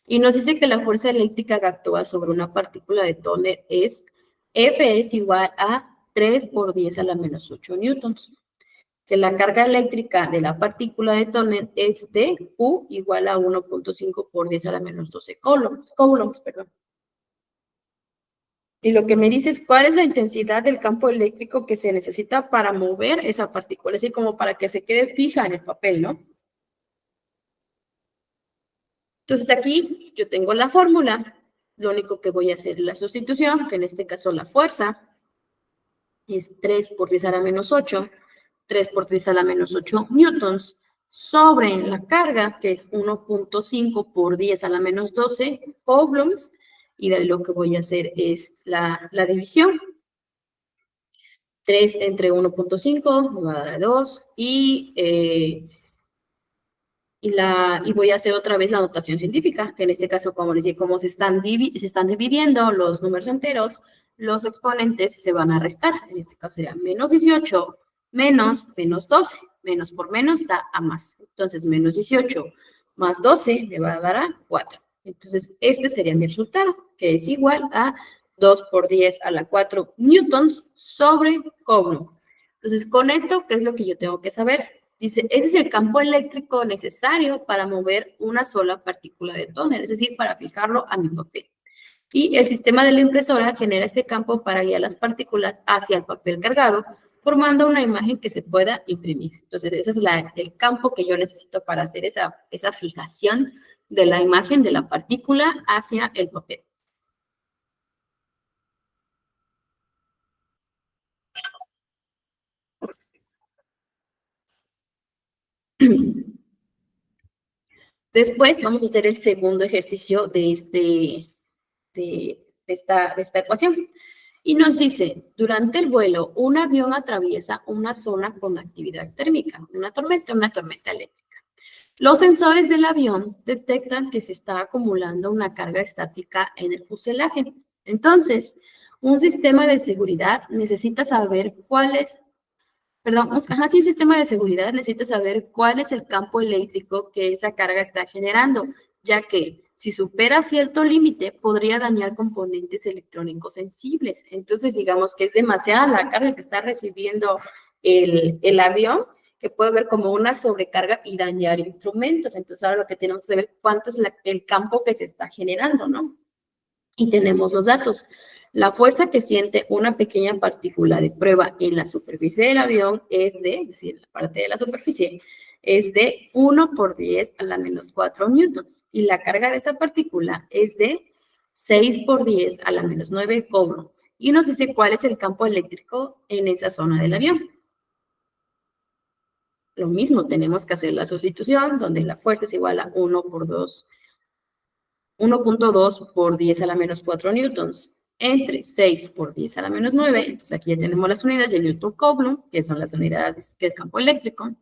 Y nos dice que la fuerza eléctrica que actúa sobre una partícula de tóner es F es igual a 3 por 10 a la menos 8 newtons. Que la carga eléctrica de la partícula de tóner es de Q igual a 1.5 por 10 a la menos 12 coulombs, perdón. Y lo que me dice es cuál es la intensidad del campo eléctrico que se necesita para mover esa partícula, así como para que se quede fija en el papel, ¿no? Entonces aquí yo tengo la fórmula, lo único que voy a hacer es la sustitución, que en este caso la fuerza es 3 por 10 a la menos 8, 3 por 10 a la menos 8 newtons, sobre la carga, que es 1.5 por 10 a la menos 12 coulombs, y de ahí lo que voy a hacer es la división. 3 entre 1.5 me va a dar 2, y voy a hacer otra vez la notación científica, que en este caso, como les dije, como se están dividiendo los números enteros, los exponentes se van a restar. En este caso sería menos 18 menos 12. Menos por menos da a más. Entonces, menos 18 más 12 me va a dar a 4. Entonces, este sería mi resultado, que es igual a 2 por 10 a la 4 newtons sobre Coulomb. Entonces, con esto, ¿qué es lo que yo tengo que saber? Dice, ese es el campo eléctrico necesario para mover una sola partícula de tóner, es decir, para fijarlo a mi papel. Y el sistema de la impresora genera ese campo para guiar las partículas hacia el papel cargado, formando una imagen que se pueda imprimir. Entonces, ese es el campo que yo necesito para hacer esa fijación de la imagen de la partícula hacia el papel. Después vamos a hacer el segundo ejercicio de esta ecuación. Y nos dice, durante el vuelo, un avión atraviesa una zona con actividad térmica, una tormenta eléctrica. Los sensores del avión detectan que se está acumulando una carga estática en el fuselaje. Entonces, un sistema de seguridad necesita saber cuál es sí, un sistema de seguridad necesita saber cuál es el campo eléctrico que esa carga está generando, ya que si supera cierto límite podría dañar componentes electrónicos sensibles. Entonces, digamos que es demasiada la carga que está recibiendo el avión, que puede ver como una sobrecarga y dañar instrumentos. Entonces, ahora lo que tenemos que saber cuánto es el campo que se está generando, ¿no? Y tenemos los datos. La fuerza que siente una pequeña partícula de prueba en la superficie del avión es decir, la parte de la superficie, es de 1 por 10 a la menos 4 newtons. Y la carga de esa partícula es de 6 por 10 a la menos 9 coulombs. Y nos dice cuál es el campo eléctrico en esa zona del avión. Lo mismo, tenemos que hacer la sustitución, donde la fuerza es igual a 1 por 2 1.2 por 10 a la menos 4 newtons entre 6 por 10 a la menos 9. Entonces aquí ya tenemos las unidades de Newton Coulomb, que son las unidades del campo eléctrico.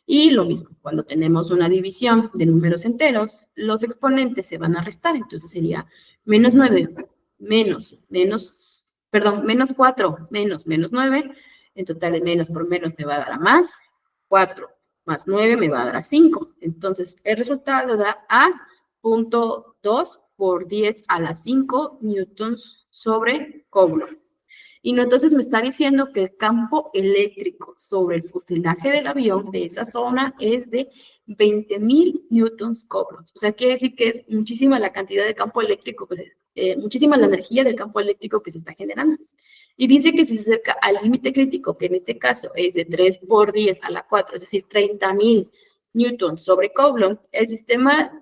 Y lo mismo, cuando tenemos una división de números enteros, los exponentes se van a restar. Entonces sería menos 9 menos 4 menos 9. En total, el menos por menos me va a dar a más. 4 más 9 me va a dar a 5. Entonces, el resultado da a 0.2 por 10 a la 5 newtons sobre Coulomb. Y no, entonces me está diciendo que el campo eléctrico sobre el fuselaje del avión de esa zona es de 20.000 newtons Coulomb. O sea, quiere decir que es muchísima la cantidad de campo eléctrico, muchísima la energía del campo eléctrico que se está generando. Y dice que si se acerca al límite crítico, que en este caso es de 3 por 10 a la 4, es decir, 30.000 newtons sobre Coulomb, el sistema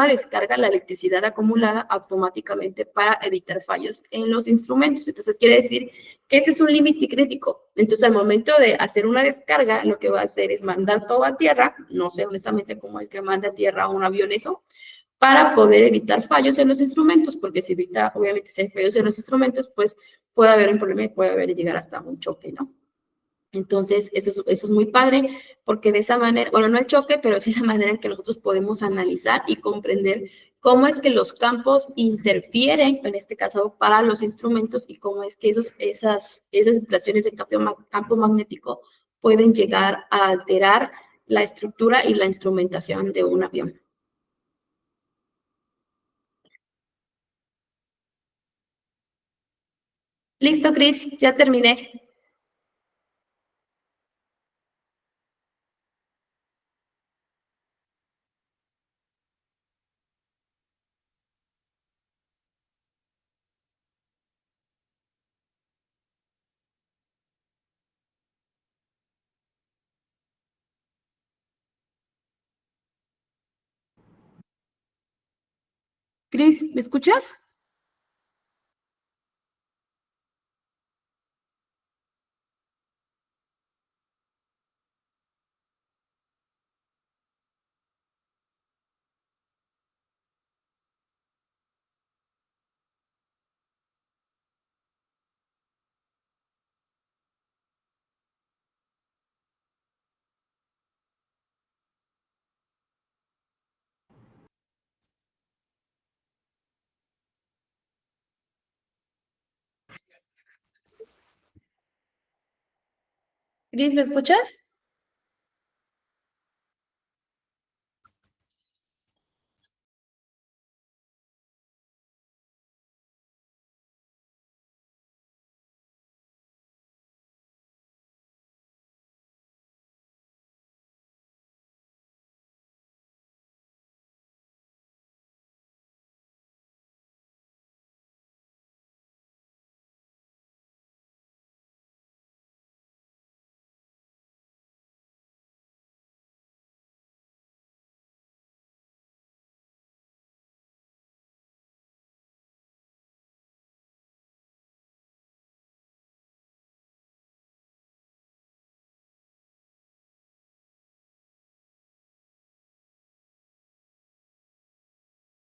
descarga la electricidad acumulada automáticamente para evitar fallos en los instrumentos. Entonces, quiere decir que este es un límite crítico. Entonces, al momento de hacer una descarga, lo que va a hacer es mandar todo a tierra. No sé honestamente cómo es que manda a tierra un avión eso, para poder evitar fallos en los instrumentos, porque si evita, obviamente, si hay fallos en los instrumentos, pues puede haber un problema y puede haber llegar hasta un choque, ¿no? Entonces, eso es muy padre, porque de esa manera, bueno, no el choque, pero sí la manera en que nosotros podemos analizar y comprender cómo es que los campos interfieren, en este caso, para los instrumentos y cómo es que esas vibraciones de campo magnético pueden llegar a alterar la estructura y la instrumentación de un avión. Listo, Cris, ya terminé. Cris, ¿me escuchas? Cris, ¿me escuchas?